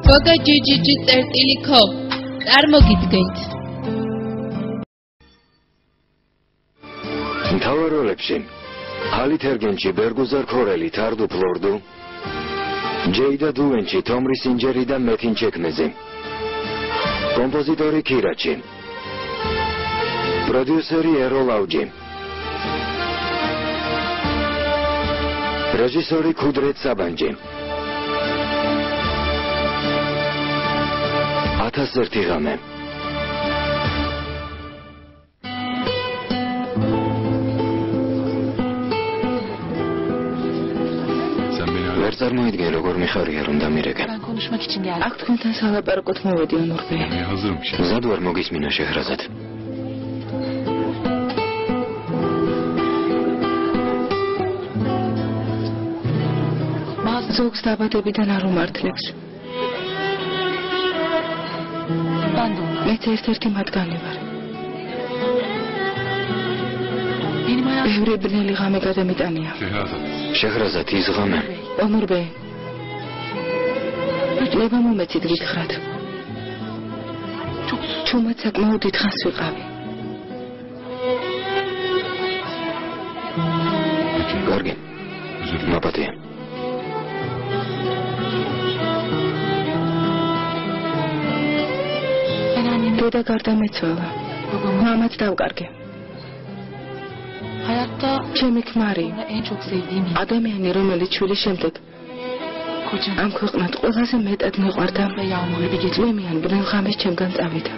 გოგო ჯიჯიჯი წერტილი ქო წარმოგიდგენთ მთავარ როლებში ალი თერგენჩი ბერგუზარ ქორელი თარდუ ფლორდუ ჯეიდა დუენჩი თომრი სინჯერი და მეთინ ჩეკნეზი კომპოზიტორი ქირაჩი პროდიუსერი ეროლ აუჯი რეჟისორი ქუდრეთ საბანჯი 1001 ღამე ვერ წარმოიდგენ როგორ მიხარია რომ დამირეკე აქ თქვენთან სალაპარაკოთ მოვედი ონურბე მზად ვარ მოგისმინა შეჰრაზად ზოგს დაბადებიდან არ უმართლებს მეც ერთ-ერთი მათგანი ვარ ბევრი ბნელი ღამე გადამიტანია შეჰრაზად ის ღამე ონურბე ნება მომეცით გითხრათ ჩუმად საკმაოდ დიდხანს ვიყავი კარგი მაპატია დედა გარდამეცვალა მამაც დავკარგე ჩემი ქმარი ადამიანი რომელიც შვილის შემდეგ ამ ქვეყნად ყველაზე მეტად მიყვარდა წვიმიან ბნელ ღამეს ჩემგან წავიდა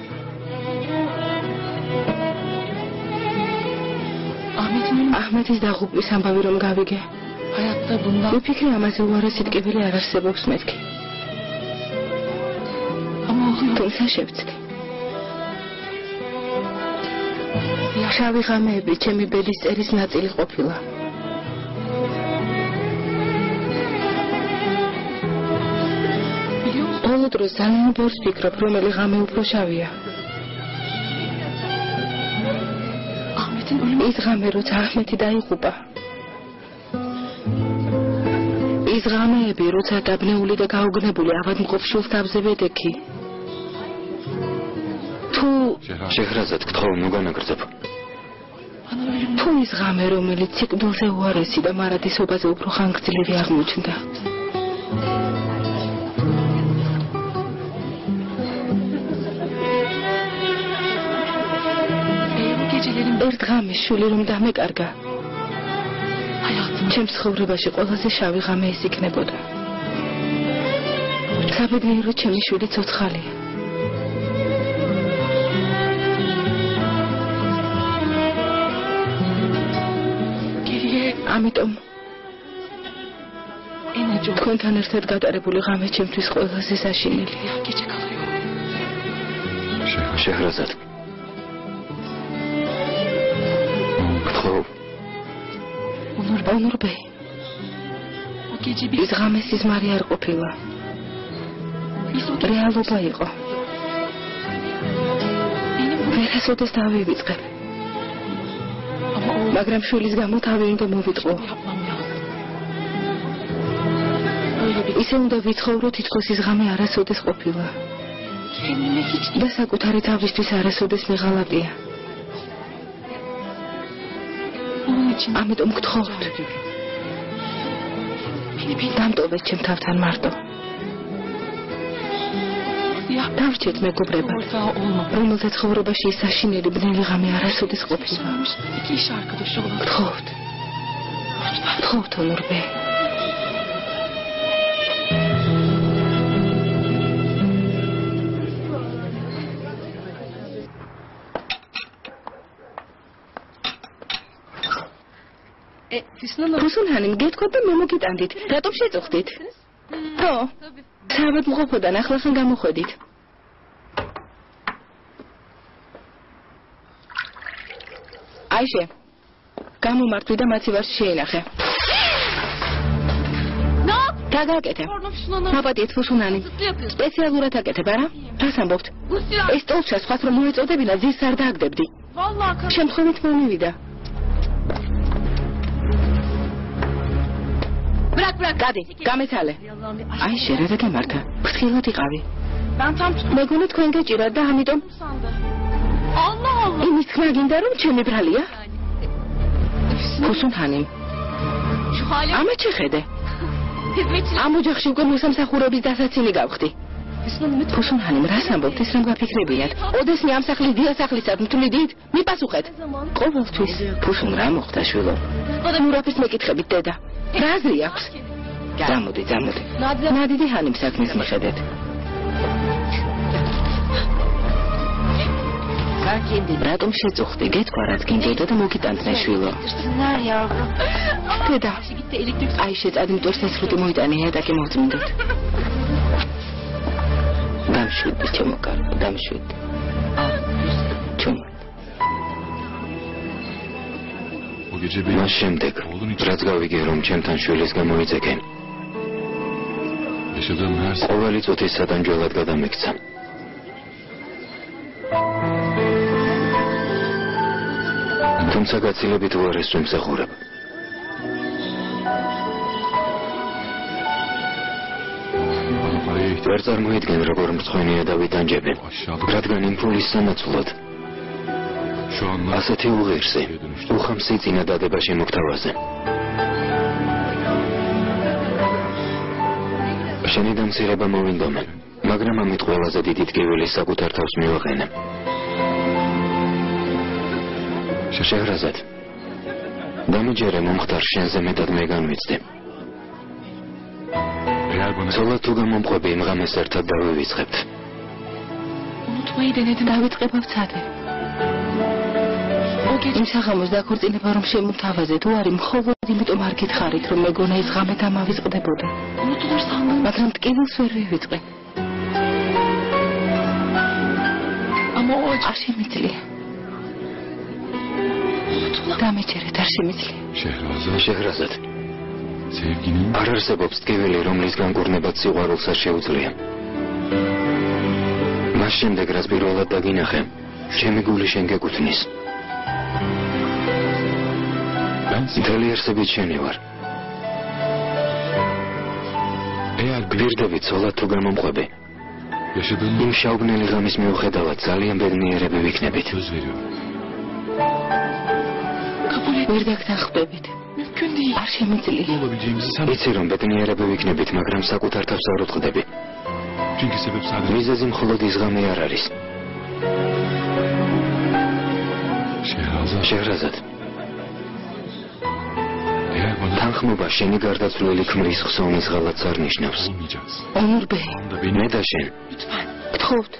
აჰმედის დაღუპვის ამბავი რომ გავიგე ვიფიქრე ამაზე უარესი ტკივილი არ არსებობს მეთქი თუმცა შევცდი შავი ღამეები ჩემი ბედის წერის ნაწილი ყოფილა ბოლო დროს ძალიან ბევრს ვფიქრობ რომელი ღამე უფრო შავია ის ღამე როცა აჰმეთი დაიღუპა ის ღამეები როცა დაბნეული და გაუგნებული ავადმყოფ შვილს თავზე ვედექი თუ შეჰრაზად გთხოვ მოგანაგრძობ თუ ის ღამე რომელიც სიკვდილზე უარესი და მარადისობაზე უფრო ხანგრძლივი აღმოჩნდა ერთ ღამეს შვილი რომ დამეკარგა ჩემს ცხოვრებაში ყველაზე შავი ღამე ის იქნებოდა საბედნიეროდ ჩემი შვილი ცოცხალია ამიტომ თქვენთან ერთად გატარებული ღამე ჩემთვის ყველაზე საშინელია შეჰრაზად ონურბე ის ღამე სიზმარი არ ყოფილა რეალობა იყო ვერასოდეს დავივიწყებ მაგრამ შვილის გამო თავი უნდა მოვიტყო ისე უნდა ვიცხოვრო თითქოს ის ღამე არასოდეს ყოფილა და საკუთარი თავისთვის არასოდეს მიღალატია ამიტომ გთხოვთ დამტოვეთ ჩემ თავთან მარტო დავრჩეთ მეგობრებად რომელთა ცხოვრებაში ის საშინელი ბნელი ღამე არასოდეს ყოფილა გთხოვთ ონურბე რუსუნჰანი მგეთქვათ და მე მოგიტანდით რატომ შეწუხდით ხო საავადმყოფოდან ახლახან გამოხვედით აიშე გამომართვი და მაცივარში შეინახე დაგაკეთე მაპატიეთ რუსუნჰანი სპეციალურად აკეთებ არა რას ამბობთ ეს ტოლჩას ხათ რომ მოეწოდებინა ძირს არ დააგდებდი შემთხვევით მომივიდა გადი, გამეცალე. აი შენ რა გემართა? ფრთხილად იყავი. მეგონი თქვენ გეჭირათ და ამიტომ იმის თქმა გინდა რომ ჩემი ბრალია? ფუსუნჰანი. ამათ შეხედე. ამ ოჯახში უკვე მოსამსახურების დასაცინი გავხდი. ფუსუნჰანი, რას ამბობთ, ის რომ გაფიქრებინათ? ოდესმე ამ სახლის დიასახლისად მთვლიდით? მიპასუხეთ. ყოველთვის ფუსუნ რა მოხდა შვილო? მურაფის მეკითხებით დედა. რა აზრი აქვს? გამოდი. ნადიდი ჰანის საქმის მიხედეთ. რატომ შეწუხდი? გეთქვა რაც გინდოდა და მოგიტანძნე შვილო. დედა, აი შეწადმიტვერს ესრუტი მოიტანე, ატაკი მოვწმინდეთ. დამშვიდი, ჩემო კარგო, დამშვიდი. ჩემო. მას შემდეგ, რაც გავიგე რომ ჩემთან შვილის გამოიწეკენ. ყოველი წუთის სადანჯველად გადამექცა. თუმცა გაცილებით უარეს ვიმსახურებ. ვერ წარმოიდგენ როგორ მწვენია და ვიტანჯები, რადგან იმ ფულის სანაცვლოდ ასეთი უღირსი, უხამსი წინადადება შემოგთავაზე. შენი დამცირება მოვინდომე, მაგრამ ამით ყველაზე დიდი ტკივილი საკუთარ თავს მივაყენე. შეჰრაზად, დამიჯერე მომხდარ შენზე მეტად მე განვიცდი. ცოლად თუ გამომყვები იმ ღამეს ერთად დავივიწყებთ. თუეიდენეთ დავიწყებ ავცადე. იმ საღამოს დაქორწინება რომ შემოთავაზეთ, უარი მხოლოდ იმიტომ არ გითხარით რომ მეგონა ეს ღამე დამავიწყდებოდა. მაგრამ ტკივილს ვერ ვივიწყე. არ შემიძლია. დამეჯერეთ, არ შემიძლია. შეჰრაზად, არ არსებობს ტკივილი, რომლის განკურნებაც სიყვარულს არ შეუძლია. მას შემდეგ, რაც პირველად დაგინახე, ჩემი გული შენ გეკუთვნის. მთელი არსებით შენი ვარ. გვირდები ცოლად თუ გამომყვები. იმ შავგნელი ღამის მიუხედავად ძალიან ბედნიერები ვიქნებით. ვერ დაგთანხმდებით. არ შემიძლია. იცი რომ ბედნიერები ვიქნებით, მაგრამ საკუთარ თავს არ უთხრდები. მიზეზი მხოლოდ ის ღამე არ არის. შეჰრაზად, თანხმობა შენი გარდაცვლილი ქმრის ხსოვნის ღალატს არ ნიშნავს. ონურბე, მე და შენ გთხოვთ,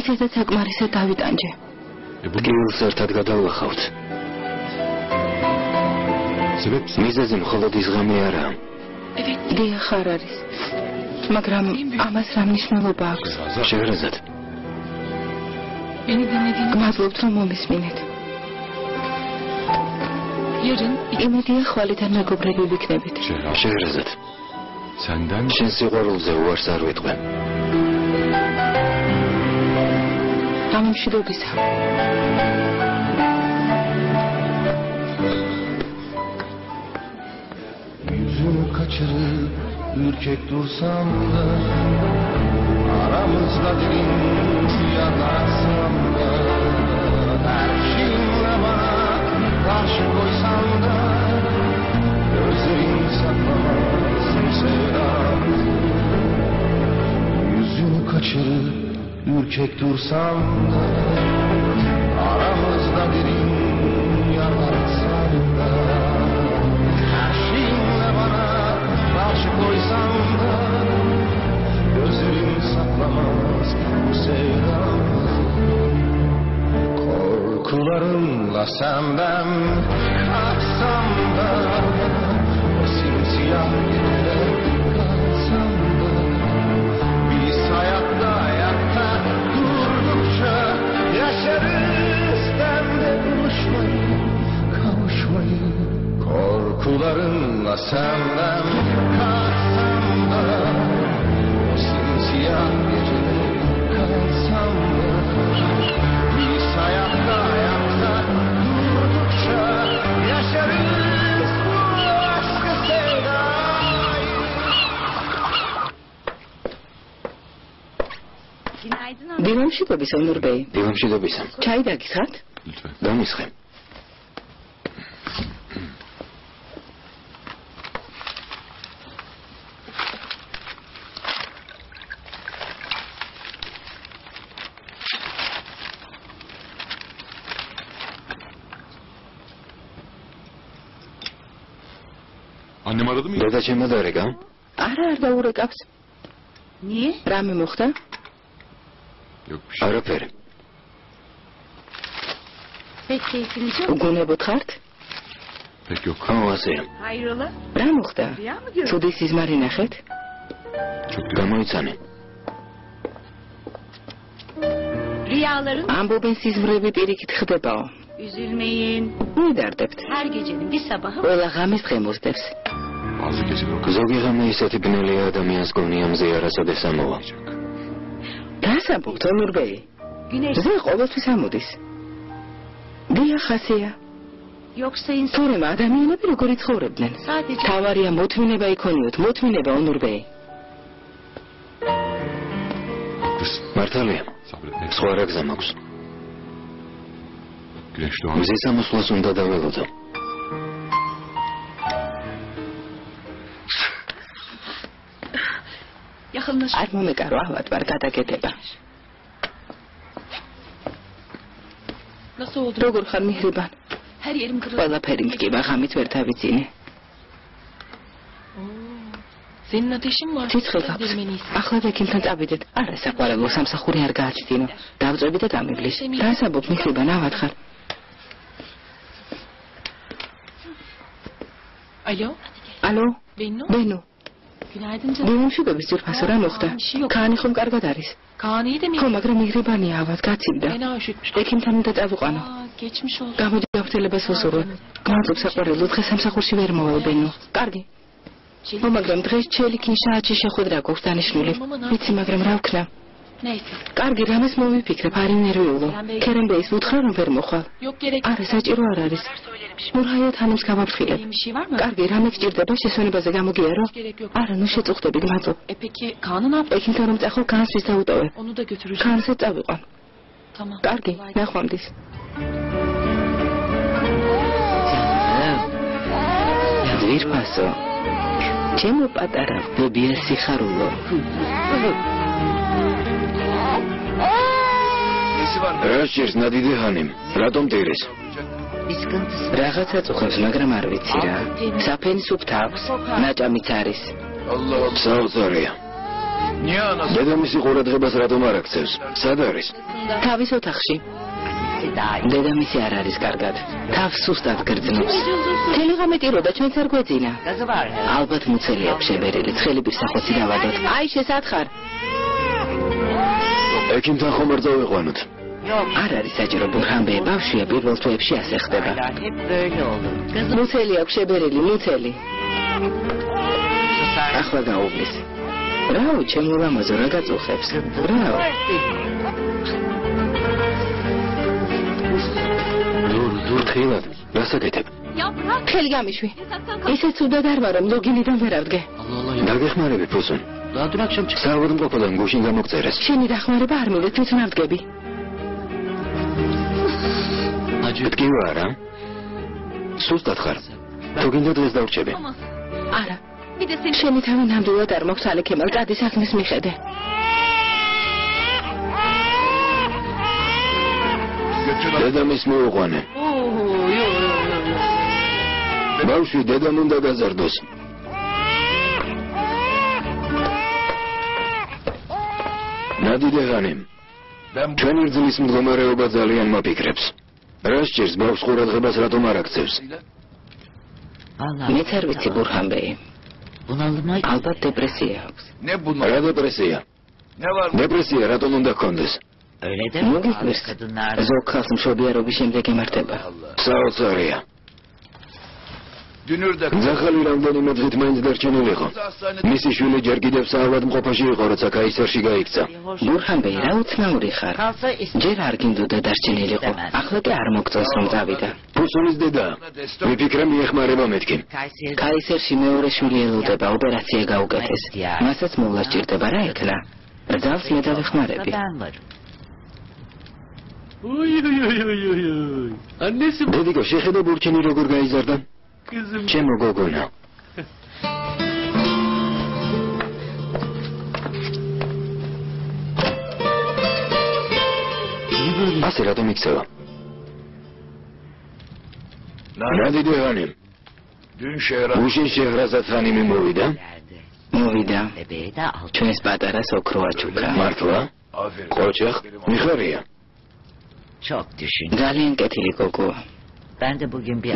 ისედაც საკმარისად დავიტანჯე. ტკივილს ერთად გადავახავთ. მიზეზი მხოლოდ ის ღამე არაა. დიახ, არ არის. მაგრამ ამას რა მნიშვნელობა აქვს? შეჰრაზად, გმადლობთ რომ მომისმინეთ. იმედია ხვალიდან მეგობრები ვიქნებით. შეჰრაზად, შენ სიყვარულზე უარს არ ვიტყვე. გამომშვიდობისა. Yüzünü kaçırıp ürkek dursam da aramızda derin yanarsam da her şeyinle bana karşı koysam da gözlerin saklamazsın sevdamı. Yüzünü kaçırıp ürkek dursam da aramızda derin yanarsam da karşı koysam da gözlerim saklamaz bu sevdamı. Korkularımla senden kaçsam da o simsiyah gecede kalsam da biz hayatta durdukça yaşarız demde buluşmayı kavuşmayı. Korkularınla senden kaçsam da o simsiyah gecede kalsam da biz hayatta durdukça yaşarız bu aşkı sevda. დილამშვიდობის ონურბეი. დილამშვიდობისა. ჩაი დაგისხათ? დამისხე. Annem aradı mı? Deda ჩემო დარეკა? არა, არ დაურეკავს. ნიე? რამე მოხდა? Yok bir şey. არაფერი. უგონებოდ ხართ? Pek yok. ასეა. რა მოხდა? ცუდი სიზმარი ნახეთ? Çok yok. გამოიცანე. ამბობენ სიზმრები პირიქით ხდებაო. მიდარდებთ. ყველა ღამეს დღემოსდებს. Ağzı kesin o kız. ზოგი ღამე ისეთი ბნელი ადამიანს გონია მზე არასოდეს ამოვა. დასაბობთ ონურბეი. მზე ყოველთვის ამოდის. დიახ, ასეა. თორემ ადამიანები როგორ იცხოვრებდნენ? თავარია მოთმინება იქონიოთ, მოთმინება ონურბეი. Haklısın. მართალია. Sabretmek. სხვა რა გზა მაქვს? Güneş doğan. მზის ამოსვლას უნდა დაველოდო. არ მომეკარო ავად ვარ გადაგედება. როგორ ხარ მიჰრიბან? ყველაფერი მდგება, ღამით ვერ თავიცინე. Senin ateşin var. ციცხვი გაქვს. ახლა ვექიმთან წავიდეთ. არა საყვარელო სამსახური არ გააჩდინო. დავწვევი და გამივლის. დასაბობ მიჰრიბან ავად ხარ. Alo? ალო? Bennu? ბენო. Günaydın canım. დილამშვიდობის ძვირფასო რა მოხდა? ქანი ხომ კარგად არის? Kaan iyi de mi? ხო, მაგრამ მიჰრიბანია ავად გაცივდა. Fena üşütmüş. ექიმთან უნდა წავიყვანო. Geçmiş olsun. გამოდი გავრცელებას ვუსურვო. მადლობ საყვარელო, დღეს სამსახურში ვერ მოვალ ბენო. კარგი. ხო, მაგრამ დღეს ჩელიქინ საათში შეხვედრა გვაქვს დანიშნული. ვიცი, მაგრამ რა ვქნა? Neyse. კარგი, რამეს მოვიფიქრებ, არ ინერვიულო. ქერენბეის ვუთხრა რომ ვერ მოხვალ. Yok gerek. არა, საჭირო არ არის. მურჰაიო თანებს გავაფრთხილებ. Bir şey var mı? კარგი, რამე გჭირდება შესვენებაზე გამოგიარო? Gerek yok. არა, ნუ შეწუხდები, მადლობ. Peki Kaan'ı ne yaptın? ექიმთან რომ წახო, განს ვის დაუტოვებ? Onu da götüreceğim. განსე წავიყვან. Tamam. კარგი, ნახვამდის. ძვირფასო. ჩემო პატარა ბებია სიხარულო. რა შეერს ნადიდი ხანიმ? რატომ ტირის? რაღაცა წუხებს, მაგრამ არ ვიცი რა. საფენი სუფთა აქვს, ნაჭამიც არის. საოცარია. დედამისი ყურადღებას რატომ არ აქცევს? სად არის? თავის ოთახში. დედამისი არ არის კარგად. თავს სუსტად გრძნობს. მთელი ღამე ტიროდა, ჩვენც არ გვეძინა. ალბათ მუცელი აქვს შებერილი, ცხელი პირსახოცი დავადოთ. აი შესათხარ. ექიმთან ხომ არ წავიყვანოთ? არ არის საჭირო ბურჰანბე, ბავშვია პირველ თვეებში ასე ხდება. მუცელი აქვს შებერილი, მუცელი. ახლა გაუვლის. რაო, ჩემო ლამაზო, რა გაწუხებს? რაო. ფრთხილად, რასაკეთებ? ხელი გამიშვი. ისე ცუდად არ ვარ, რომ ლოგინიდან ვერ ავდგე. დაგეხმარები ფუსუნ. საავადმყოფოდან გუშინ გამოგწერეს. შენი დახმარება არ მივიდეთ, თვითონ ავდგები. ტკივა არა? სუსტად ხარ. თუ გინდა დღეს დავრჩები. არა. შენი თავი ნამდვილად არ მაქვს ალექემალ, წადი საქმეს მიხედე. დედამის მოუყვანე. ბავშვი დედამ უნდა გაზარდოს. ნადიდე ხანიმ. ჩვენი რძლის მდგომარეობა ძალიან მაფიქრებს. რა სჭირს ბავშვს ყურადღებას რატომ არ აქცევს? მეც არ ვიცი ბურჰანბეი. ალბათ დეპრესია აქვს. რა დეპრესია? დეპრესია რატომ უნდა გქონდეს? მოგიყვეს. ზოგ ხალხს მშობიარობის შემდეგ ემართება. საოცარია. ძახალი რამდენიმე დღით მაინც დარჩენილიყო. მისი შვილი ჯერ კიდევ საავადმყოფოში იყო, როცა კაისერში გაიქცა. ბურჰანბეი, რა უცნაური ხარ. ჯერ არ გინდოდა დარჩენილიყო. ახლა კი არ მოგწონს რომ წავიდა. ფუსუნის დედა. ვიფიქრე მიეხმარება მეთქი. კაისერში მეორე შვილი ელოდება, ოპერაცია გაუკეთეს. მასაც მოვლა სჭირდება, რა ეკნა? ძავს მე დავეხმარები. დედიკო, შეხედე ბურჩინი როგორ გაიზარდა? ჩემო გოგონა. ასე რატომ იქცევა? ნადიდე ხანიმ. უშინ შეღრაზად ხანიმი მოვიდა? მოვიდა. ჩვენს პატარას ოქროა ჩუქა. მართლა? ყოჩახ, მიხარია. ძალიან კეთილი გოგოა.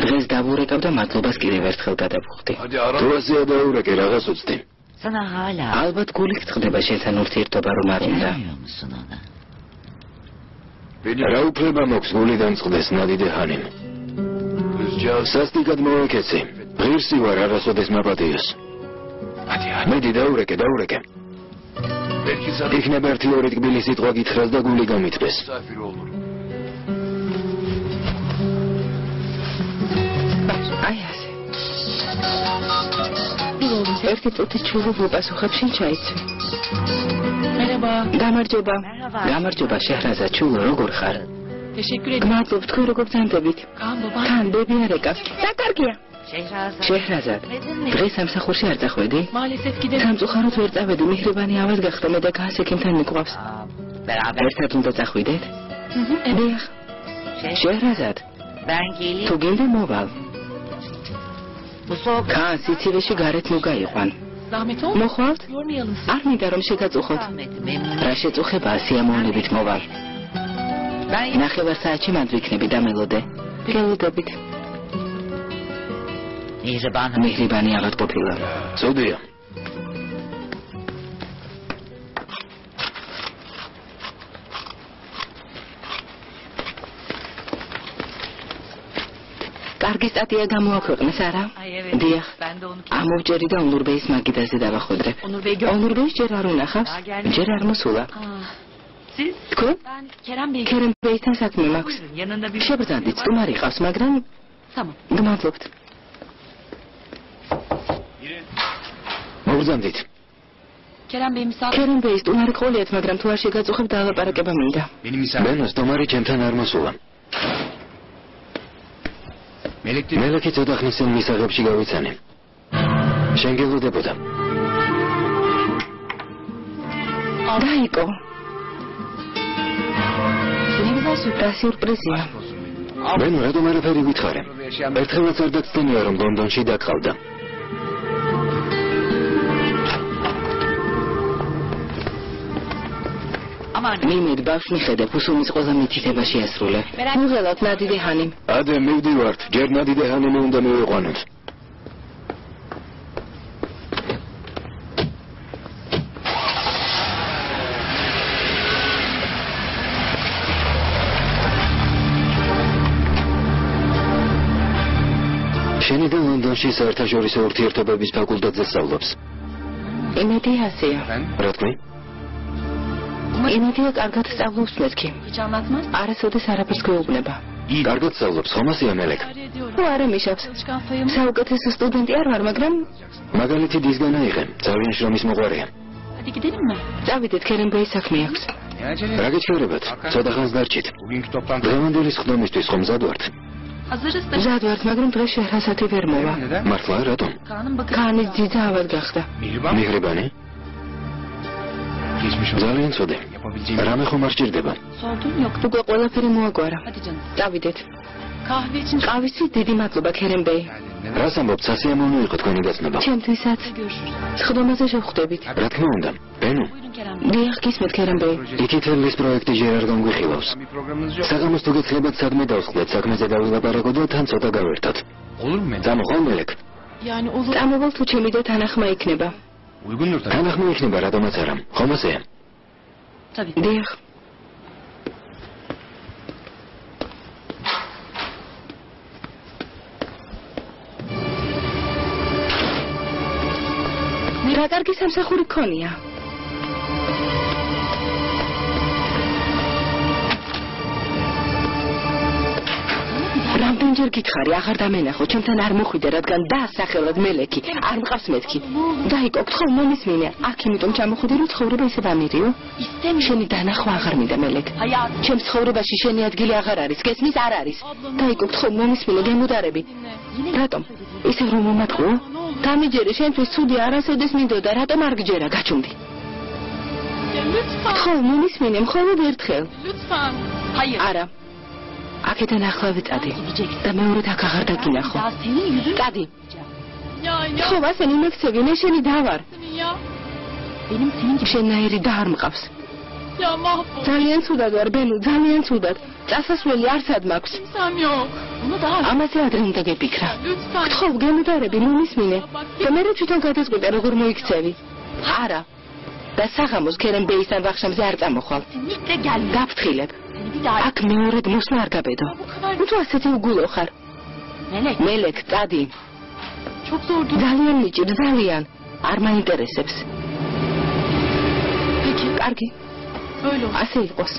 დღეს დავურეკავ და მადლობას კიდევ ერთხელ გადავხვდი. თუ ასეა დაურეკე, რაღაც უცდი. ალბათ გული გწყდება შენთან ურთიერთობა რომ არ უნდა. რა უფლება მოქვს გულიდან წყდეს ნადიდე ხანიმ? სასტიკად მოეკეცი. ღირსი ვარ არასოდეს მაპატიოს. მედი დაურეკე. იქნება ერთი ორი ტკბილი სიტყვა გითხრას და გული გამიტყეს. აი ასე. ერთი წუთის ჩულობ უპასუხებ შენ ჩაიცვი. გამარჯობა შეჰრაზა ჩულო როგორ ხარ? მადლობ თქვენ როგორ ბრძანდებით? თან ბები არ ეკავს. საკარგია. შეჰრაზა დღეს სამსახურში არ წახვედი? სამწუხაროდ ვერ წავედი მიჰრიბანი ავად გახდა მე და გასექიმთან მიყვავს. ერთად უნდა წახვიდეთ? დიახ. შეჰრაზა თუ გინდა მოვალ. კან სიცივეში გარეთ მოგაიყვან. მოხვალთ? არ მინდა რომ შეგაწუხოთ. რა შეწუხება სიამოვნებით მოვალ. ნახევარ საათში მანდ ვიქნები და მელოდე. გელოდებით. მიჰრიბანი ავად ყოფილა. წოდია. კარგი სტატია გამოაქვეყნეს, არა? დიახ. ამოვჭერი და ონურბეის მაგიდაზე დავახვედრებ. ონურბეის ჯერ არ უნახავს, ჯერ არ მოსულა. თქვენ? ქერემბეისთან საქმე მაქვს. შებრძანდით, სტუმარი ყავს, მაგრამ გმადლობთ. მოგზანდით. ქერემბეის სტუმარი ყოლიათ, მაგრამ თუ არ შეგაწუხებ დაალაპარაკება მინდა. ბენო სტუმარი ჩემთან არ მოსულა. მელექი ცოტა ხნის წინ მისაღებში გავიცანე. შენ გელოდებოდა. დაიკო. რა სიურპრიზია. ბენო რატომ არაფერი გითხარე? ერთხელაც არ დაგწდენია რომ ლონდონში დაგყავდა. მიმედ ბავშვს მიხედებ უსუმის ყველა მითითება შეასრულე. მუღელავთ ნადიდე ხანიმ. ადე მივდივართ, ჯერ ნადიდე ხანიმი უნდა მივიყვანოთ. შენი და ლონდონში საერთაშორისო ურთიერთობების ფაკულტეტზე სწავლობს. იმედი ასეა. რა თქვი? იმედია კარგად სწავლობს მეთქი. არასოდეს არაფერს გვეუბნება. კარგად სწავლობს, ხომ ასეა მელეკ? თუ არა მიშავს. საუკეთესო სტუდენტი არ ვარ, მაგრამ მაგალითი დისგან აიღე, ძალიან შრომის მოყვარია. წავიდეთ ქერემბეის საქმე აქვს. რა გეჩქერებათ? ცოტა ხანს დარჩით. დღევანდელი სხდომისთვის ხომ მზად ვართ? მზად ვართ, მაგრამ დღეს შეჰრაზათი ვერ მოვა. მართლა რატომ? ქანის ძიძა ავად გახდა. მიჰრიბანი? ძალიან ცუდე. რამე ხომ არ სჭირდება? უკვე ყველაფერი მოაგვარა. წავიდეთ. ყავისი დიდი მადლობა ქერემბეი. რას ამბობთ, სასიამოვნო იყო თქვენი გაცნობა. ჩემთვისაც. სხდომაზე შევხვდებით. რა თქმა უნდა, ბენო. დიახ, გისმენთ ქერემბეი. იქითელის პროექტი ჯერ არ გამგვიხილავს. საღამოს თუ გეცლებათ სადმე დავსხდეთ, საქმეზე დავილაპარაკოთ და თან ცოტა გავერთოთ. წამოყვან მელეკ. წამოვალ თუ ჩემი და თანახმა იქნება. თანახმა იქნება, რატომაც არა. ხომ ასეა? დიახ. რა კარგი სამსახური ქონია. რა რამდენჯერ გითხარი, აღარ დამენახო, ჩემთან არ მოხვიდე, რადგან დაასახელად მელექი, არ მყავს მეთქი. დაიკო, გთხოვ, მომისმინე. აქ იმიტომ ჩამოხვიდე, რომ ცხოვრება ისევ ამირიო. შენი დანახვა აღარ მინდა, მელეკ. ჩემს ცხოვრებაში შენი ადგილი აღარ არის, გესმის, არ არის. დაიკო, გთხოვ, მომისმინე, გემუდარები. რატომ? ისევ რომ მომატყუო? დამიჯერე, შენთვის ცუდი არასოდეს მინდოდა, რატომ არ გჯერა, გაჩუმდი. გთხოვ, მომისმინე, მხოლოდ ერთხელ. არა. აქედან ახლა ვიწადი და მეორედ აქ აღარ დაგინახო. წადი. ხო, ასენი მეკცევი, მე შენი დავარ. შენაირი და არ მყავს. ძალიან ცუდად ვარ, ბენუ, ძალიან ცუდად. წასასვლელი არსად მაქვს. ამაზე ადრე უნდა გეფიქრა. გთხოვ, გემუდარები, მომისმინე. და მე თვითონ გადაწყვიტე, როგორ მოიქცევი. არა. და საღამოს ქერენ ბეისთან ვახშამზე არ წამოხვალ. გაფრთხილებ. აქ მეორედ მოსვლა არ გაბედო. თუ ასეთი უგულო ხარ. მელეკ, წადი. ძალიან მიჭირ, ძალიან. არ მაინტერესებს. კარგი. ასე იყოს.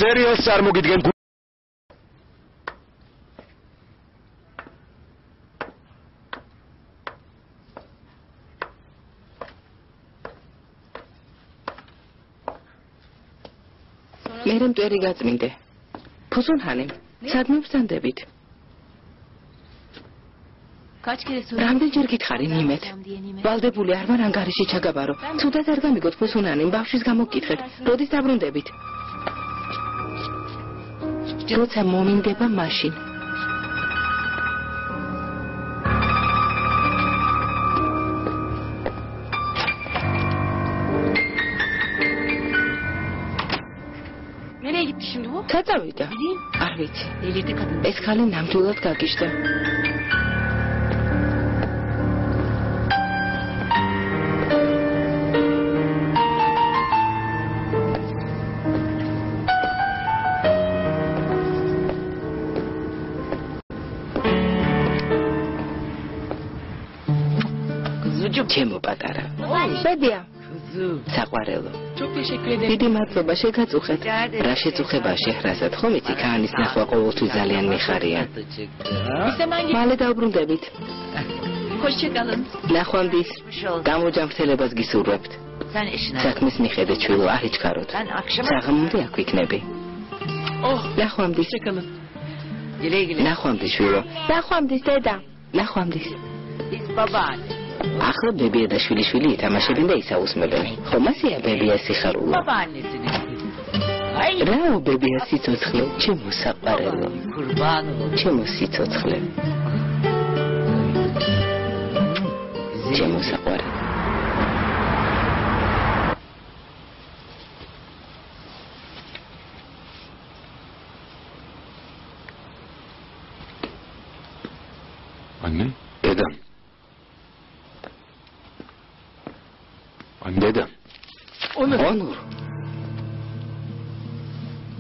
სერიალს არ მოგიდგენ მერე მტვერი გაწმინდე. ფუსუნჰანი, სადმე ვსანდებით? რამდენჯერ გითხარი ნიმეთ? ვალდებული არ ვარ ანგარიში ჩაგაბარო. ცუდად არ გამიგოთ ფუსუნჰანი, ბავშვის გამო გკითხეთ. როდის დაბრუნდებით? როცა მომინდება მაშინ. საწავიდა? არ ვიცი. ეს ხალი ნამდვილად გაგიჟდა. ჩემო პატარა. ბედია. საყვარელო. დიდი მადლობა შეგაწუხეთ. რა შეწუხება შეჰრასად ხომ იცი ქაანის ნახვა ყოველთვის ძალიან მიხარია. მალე დავბრუნდებით. ნახვამდის გამოჯამრთელებას გისურვებთ. საქმის მიხედე ჩვილო არ იჩქაროთ. საღამომდე აქ ვიქნები. ნახვამდის. ნახვამდის შვილო. ნახვამდის დედა. ნახვამდის. ახლა ბებია და შვილიშვილი ითამაშებენ და ისაუსმებენ. ხომ ასეა ბებია სიხარულო? რაო ბებია სიცოცხლე, ჩემო საყვარელო. ჩემო სიცოცხლე. ჩემო საყვარელო. Anne? დედა. დედა. ონურ.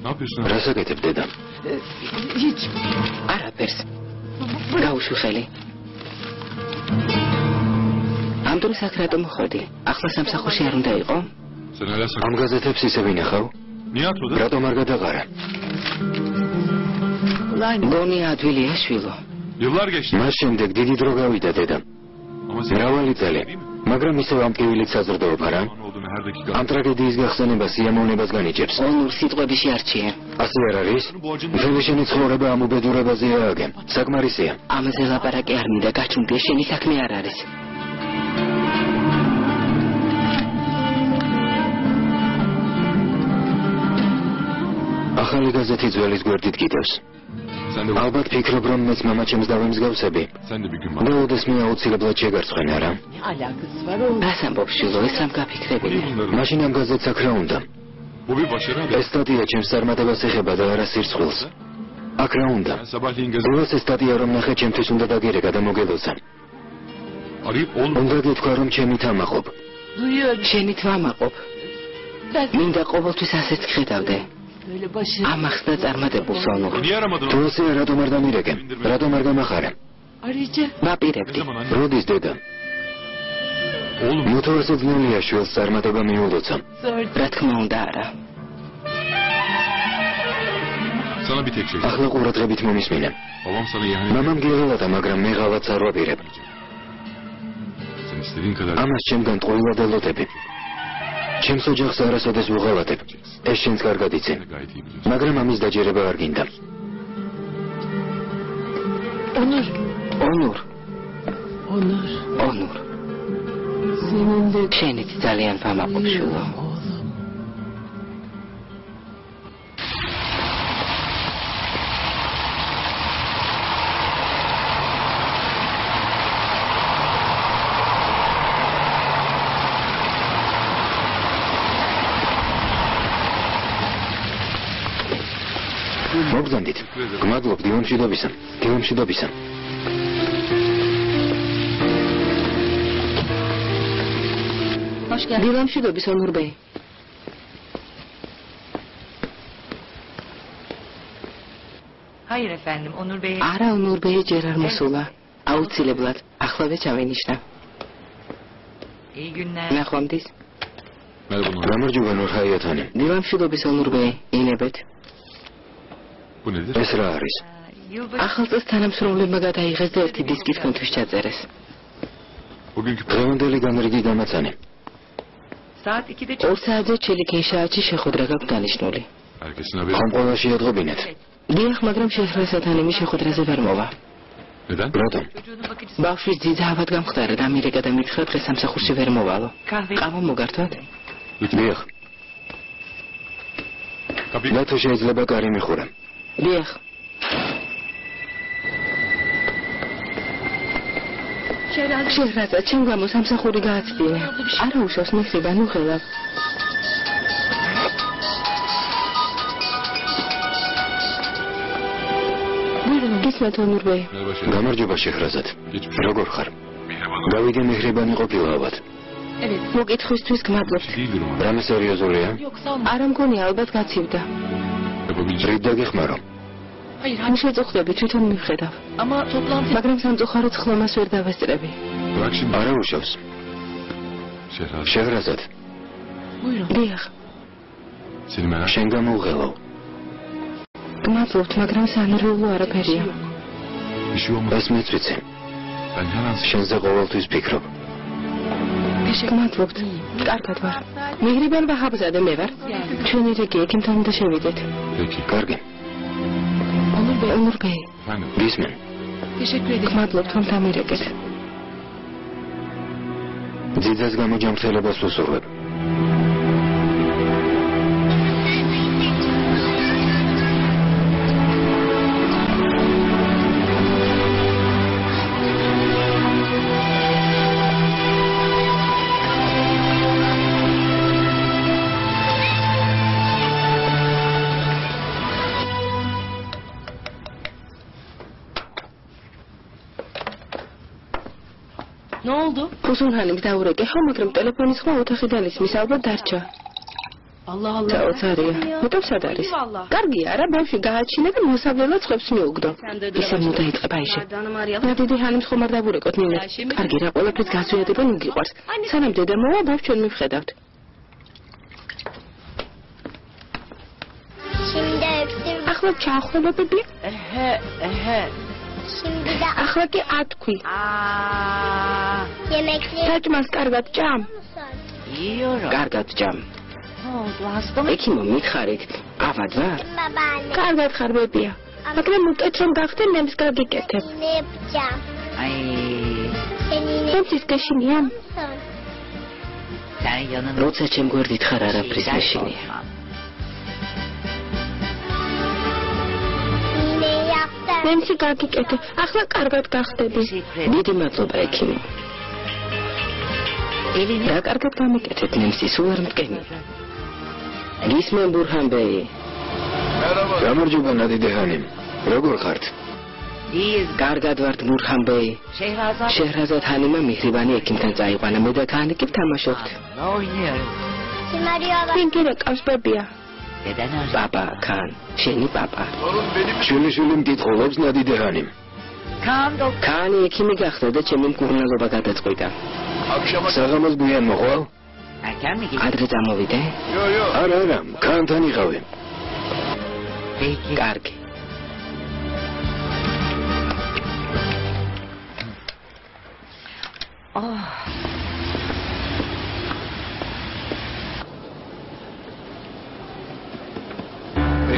Ne yapıyorsun? რას აკეთებ დედა? არაფერს. გაუშვი ხელი. ამ დროს აქ რატომ ხოდი? ახლა სამსახურში არ უნდა იყო? Sen hala sakın. ამ გაზეთებს ისე ვინახავ? Niye atmadın? რატომ არ გადაყარა? გონია ადვილია შვილო. Yıllar geçti. მას შემდეგ დიდი დრო გავიდა დედა. Ama sen... მრავალი წელი. მაგრამ ისევ ამ კივილით საზრდოობ არა? olduğunu her dakika... ამ ტრაგედიის გახსენება სიამოვნებას განიჭებს. ონურ სიტყვებში არჩიე. ასე არ არის? მთელი შენი ცხოვრება ამ უბედურებაზეა აგენ. საკმარისია. ამაზე ლაპარაკი არ მინდა, გაჩუმდი, შენი საქმე არ არის. ახალი გაზეთი ძველის გვერდით კიდევს. Sen de... ალბათ ფიქრობ, რომ მეც მამაჩემს დავემსგავსები. Sen de bir gün bak. და ოდესმე აუცილებლად შეგარწყვენ, არა? რას ამბობს შვილო, ეს რამ გაფიქრებინა? მაშინ ამ გაზეთს აქ რა უნდა? Bu bir başarı abi. ეს სტატია ჩემს წარმატებას ეხება და არა სირცხვილს. აქ რა უნდა? Ben sabahleyin gazete... დილას ეს სტატია რომ ნახე, ჩემთვის უნდა დაგერეკა და მოგელოცა. Arayıp olmadı. უნდა გეთქვა, რომ ჩემი თამახობ. შენით ვამაყობ. მინდა ყოველთვის ასეც გხედავდე. ამახსნა წარმატებულს ონურ. ნი არა მადლობა. თუ ასე რატომ არ დამირეკე? რატომ არ გამახარე? ვაპირებდი. როდის დედა? ოღლუმ მოთორზე ძნელია შვილს წარმატება მიულოცა. რა თქმა უნდა არა. სალამით ექშე. ახლა ყურადღებით მომისმინე. ბაბამ სალიანი. მამამ გიღელადა, მაგრამ მე ღალატს არ ვაპირებ. სინსტინკა და ამას ჩემგან ტყუილად ელოდები. ჩემს ოჯახს არასოდეს ვუღალატებ. ეს შენს კარგად იცი. გაითიბლე. მაგრამ ამის დაჯერება არ გინდა. ონურ. შენით ძალიან ვამაყობ შვილო. მოგზანდით. გმადლობ დილამშვიდობისა. დილამშვიდობისა. Hoş geldin. დილამშვიდობის ონურ ბეი. Hayır efendim, Onur Bey. არა ონურ ბეი ჯერ არ მოსულა. აუცილებლად ახლავე ჩავენიშნა. İyi günler. ნახვამდის. მადლობა. გამარჯობა ნურ ჰაიათანი. დილამშვიდობის ონურ ბეი. ინებეთ. Πού είναι ეს რა არის? Yılbaşı ახალ წელს თანამშრომლებმა გადაიღეს და ერთი დისკი თქვენთვის ჩაწერეს. Bugünkü დღევანდელი განრიგი გამაცანი. saat 2'de 2 საათზე ჩელიქენშააჩი შეხვედრა გაქვს დანიშნული. herkesin haberi. ხომ ყველა შეედგობინეთ? დიახ, მაგრამ შეხრესათან იმის შეხვედრაზე ვერ მოვა. Neden? რატომ? çocuğunun bakıcısı ბავშვის ძიძაავად გამხდარა და ამირეკა და მითხრა დღეს სამსახურში ვერ მოვალო. kahve ყავა მოგართვათ? დიახ. Kapıyı და თუ შეიძლება კარი მიხურა. დიახ. შეხრაზა, ჩემ გამო სამსახური გააცდინე. არა უშავს მიხრიბა, ნუ ხელავ. გისმენთ ონურ ბეი. merhaba şey. გამარჯობა შეხრაზად. Geçmiş. როგორ ხარ? Mihriban. გავიგე მეხრებანი ყოფილა ალბათ. Evet. მოკითხვისთვის გმადლობთ. Değildir umarım. რამე სერიოზულია? Yok sağ olun. არა მგონია ალბათ გაცივდა. Yapabileceğim. რით დაგეხმარო? Hayır ნუ შეწუხდები, თვითონ მივხედავ. ama toplantı მაგრამ სამწუხაროდ ხლომას ვერ დავესწრები. Bırak şimdi. არა უშავს. Şehraz. შეხრაზად. buyurun. დიახ. Seni merak შენ გამოვღელავ. გმადლობთ, მაგრამ სანერვულო არაფერია. Bir şey olmaz. ეს მეც ვიცი. Ben her an შენზე ყოველთვის ფიქრობ. გმადლობთ. კარგად ვარ. მიგრიბან ვახაბზადე მე ვარ. ჩვენი რიგი ექიმთან უნდა შევიდეთ. peki. კარგი. ონურ ბეი. Efendim. გისმენ. Teşekkür ederim. გმადლობთ, რომ დამირეკეთ. ძიძას გამოჯამრთელებას ვუსურვებ. Ne oldu? ფუსუნჰანის დაურეკე, ხო, მაგრამ ტელეფონის ხმა ოთახიდან ისმის, ალბათ დარჩა. Allah Allah. დაოცარია. მეტად სად არის? კარგია, არა, ბავშვი გააჩინა და მოსავლელად ხვებს მიუგდო. ისე მოდა იწყება ისე. დედი ჰანის ხომ არ დავურეკოთ ნინე. კარგი, რა ყველაფერს გაზვიადება ნუ გიყვარს. სანამ დედა მოვა, ბავშვ ჩვენ მივხედავთ. Şimdi öptüm. ახლა ჩაახლებები? Şimdi de ახლა კი ათქვი. yemekleri საჭმას კარგად ჭამ. musun? yiyorum. კარგად ჭამ. Ne oldu, hasta mı? ექიმო, მითხარით, ავად ვარ? Babaanne. კარგად ხარ ბებია. მაგრამ უკეთ რომ გახდე, ნემს გაგიკეთებ. Ne yapacağım? Ay, Sen yine ნემსის გეშინია? musun? sen yanına... როცა ჩემ გვერდით ხარ არაფრის მეშინია. Yine yaptım. ნემსი გაგიკეთე. ახლა კარგად გახდები. დიდი მადლობა ექიმო. Elini... რა კარგად გამიკეთეთ ნემსი, სულ არ მტკენი. გისმენ ბურჰან ბეი. გამარჯობა ნადიდე ჰანი. როგორ ხართ? İyiyiz. კარგად ვართ მურხან ბეი. Şehrazat. შეჰრაზად ჰანიმა მიჰრიბანი ექიმთან წაიყვანა მე და ქანი კი ვთამაშობთ. Ne oynuyoruz? Simariova. პინკირა კავშირებია. Neden arıyorsun? პაპა ქან, შენი პაპა. შვილიშვილი მკითხულობს ნადიდეհანიმ. Kaan doktor. ქანი ექიმი გახდა და ჩემი მკურნალობა გადაწყვიტა. საღამოს გვიან მოყვალ? Erken mi gidiyor? ადრე წამოვიდე? არა, ქანთან იყავი. Peki. კარგი. Oh.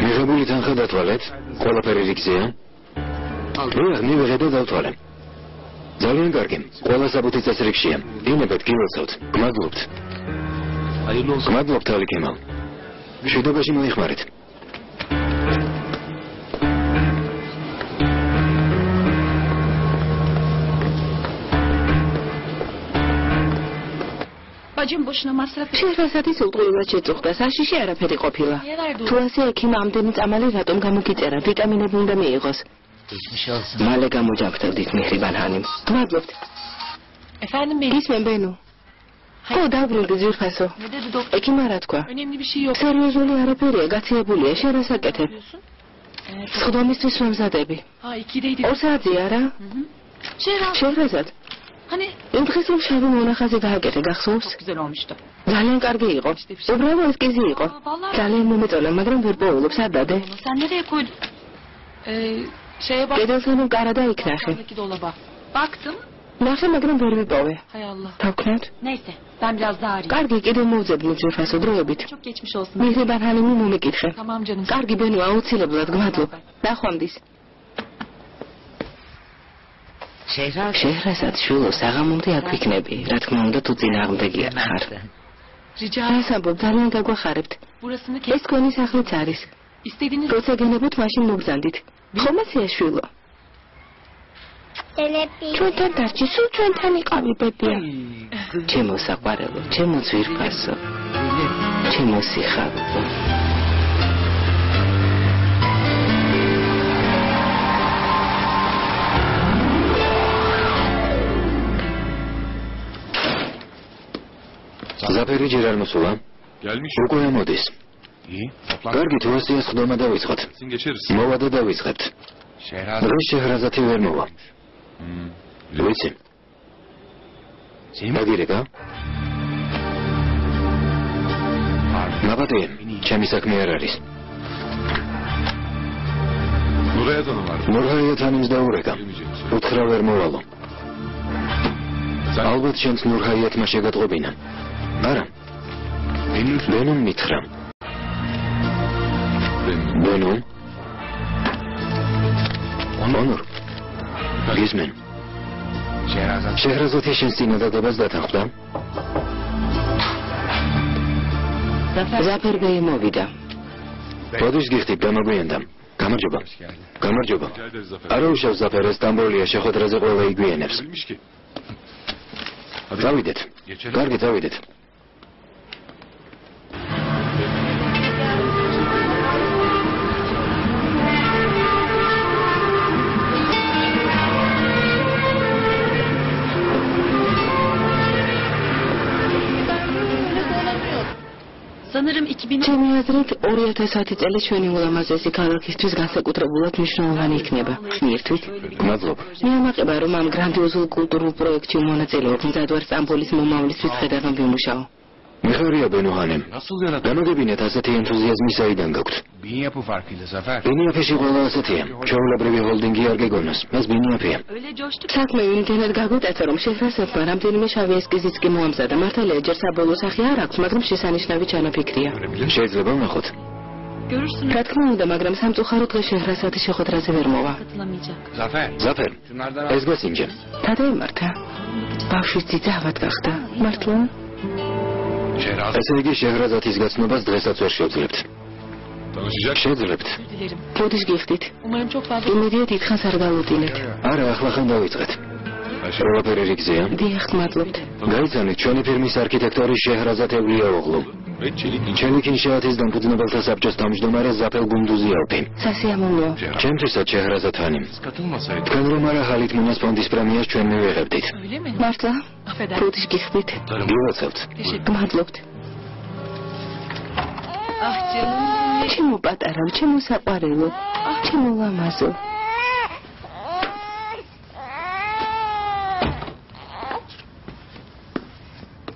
მიღებული თანხა დათვალეთ? ყველაფერი რიგზეა? მივიღე და დავთვალე. ძალიან კარგი. ყველა საბუთი წესრიგშია. დინებეთ, გილოცავთ. გმადლობთ. გმადლობთ, ალი კემალ. მშვიდობაში მოიხმარეთ. Bacım boşuna masraf et. შეჰრაზადის ულტყვილად შეწუხდა, საშიში არაფერი ყოფილა. Niye verdi თუ o? ასე ექიმ ამდენი წამალი რატომ გამოგიწერა? ვიტამინები უნდა მიიღოს. Geçmiş olsun. მალე გამოჯანმრთელდით მიჰრიბან ჰანიმ. გმადლობთ. Efendim benim. ისმენ ბენო. ხო, დავრილდი ძვირფასო. Ne dedi doktor? ექიმ რა თქვა? Önemli bir şey yok სერიოზული არაფერია, გაცილებულია, შენ რა საკეთებ? diyorsun. სხდომისთვის რომ მზადები. Ha 2'deydi. 2 საათია რა? Şehraz. შეჰრაზად. Hani იმ დღეს რომ შავი მონახაზი გააკეთე, გახსოვს? çok güzel olmuştu. ძალიან კარგი იყო. უბრალოდ ესკიზი იყო. ძალიან მომეწონა, მაგრამ ვერ პოულობს, არ დადე. Sen nereye koydun? Şeye bak. კედელთან უკარა და იქ ნახე. Balkondaki dolaba. Baktım. ნახე, მაგრამ ვერ ვიპოვე. Hay Allah. დავქნათ? Neyse. Ben biraz daha arayayım. კარგი, კიდევ მოვძებნი ძვირფასო დროებით. Çok geçmiş olsun. მიჰრიბან ჰანიმი მომეკითხე. Tamam canım. კარგი ბენო, აუცილებლად გმადლობ. ნახვამდის. Şehrazat. შეჰრაზად შულო, საღამომდე აქ ვიქნები. რა თქმა უნდა, თუ წინააღმდეგია ხარ. Rica რას ამბობ, ძალიან გაგვახარებთ. burasını ეს თქვენი სახლიც არის. İstediğiniz როცა გენებოთ, მაშინ მოგზანდით. ხომაცია შულო. Telepi. ჩვენთან დარჩი, სულ ჩვენთან იყავი ბებია. ჩემო საყვარელო, ჩემო ძვირფასო, ჩემო სიხარულო. ზაფერი ჯერ არ მოსულა? Gelmiş. უკვე ამოდის. İyi. Toplan. კარგი, თუ ასეა სხდომა დავიწყოთ. Sin geçeriz. მოვა და დავიწყებთ. Şehrazat. დღეს შეჰრაზათი ვერ მოვა. ვიცი. მაგირება? ნაბადე, ჩემი საქმე არ არის. Nuray'a da var. ნურჰაიათ ანიმს დაურეკა. უთხრა ვერ მოვალო. Sen ალბათ ჩემს ნურჰაიათმა შეგატყობინა. არა, ბენომ მითხრა. ბენო? ონურ. გიზმენ. შეჰრაზათი შენს წინადადებას დათანხმდა? ზაფერ ბეი მოვიდა. ბოდიშ გიხდით, გამოგვიენდა. გამარჯობა. გამარჯობა. rica ederiz Zafer. არა უშავს ზაფერ, ეს სტამბოლია შეხვედრაზე ყველა იგვიენებს. Bilmiş ki. დავიდეთ. კარგი, დავიდეთ. sanırım 2000 ჩემი აზრით 2010 წელი ჩვენი ულამაზესი ქალაქისთვის განსაკუთრებულად მნიშვნელოვანი იქნება. მიირთვით. გმადლობ. მე ამაყება რომ ამ გრანდიოზულ კულტურულ პროექტში მონაწილეობ, მზადვარ სტამბოლის მომავლის ცხედარან ვიმუშაო. მიხარია ბენოჰანემ. Nasıl yarat? გამოგებინეთ ასეთი ენთუზიაზმი საიდან გაქვთ? ბინიაფუ farkıyla Zafer. ბინიაფეში ყველა ასეთია. ჩვეულებრივი ჰოლდინგი არ გეგონოს. ეს ბინიაფია. öyle coştu ki საქმე იმდენად გაგვიტაცა რომ შეჰრაზადმა რამდენიმე შავი ესკიზიც კი მოამზადა. მართალია ჯერ საბოლოო სახე არ აქვს, მაგრამ შესანიშნავი ჩანაფიქრია. შეიძლება ვნახოთ. görürsünüz რა თქმა უნდა, მაგრამ სამწუხაროდ დღეს შეჰრაზადი შეხვედრაზე ვერ მოვა. katılamayacak. Zafer. ზაფერ, Şunlardan ეს გასინჯე. დადაიმართა. ბავშვის ძიძავად გახდა. მართლა? Şehrazat. ესე იგი შეჰრაზათის გაცნობას დღესაც ვერ შევძლებთ. Tanışacak. შეძლებთ. Özür dilerim. ბოდიშ გიხდით. Umarım çok fazla იმედია დიდხანს არ გავუტინეთ. არა, ახლა ხან დავიწყეთ. Ayşe. ყველაფერი რიგზეა. დიახ, მადლობთ. გაიცანით, ჩვენი ფირმის არქიტექტორი შეჰრაზათ ევლია ოღლუ. მე ჩელიკინ ჩელიკინ შეათისდან ფუძნებელთა საბჭოს თავმჯდომარე ზაფელ გუნდუზიალტი. სასიამოვნოა. ჩემთვისაც შეჰრაზათანი. სკატულმასაი თქვენ რომ არა ჰალით მონას ფონდის პრემიას ჩვენ მივიღებდით. მართლა? ფუტიშ გიხდით. გილოცავთ. გმადლობთ. ჩემო პატარა, ჩემო საყვარელო, ჩემო ლამაზო.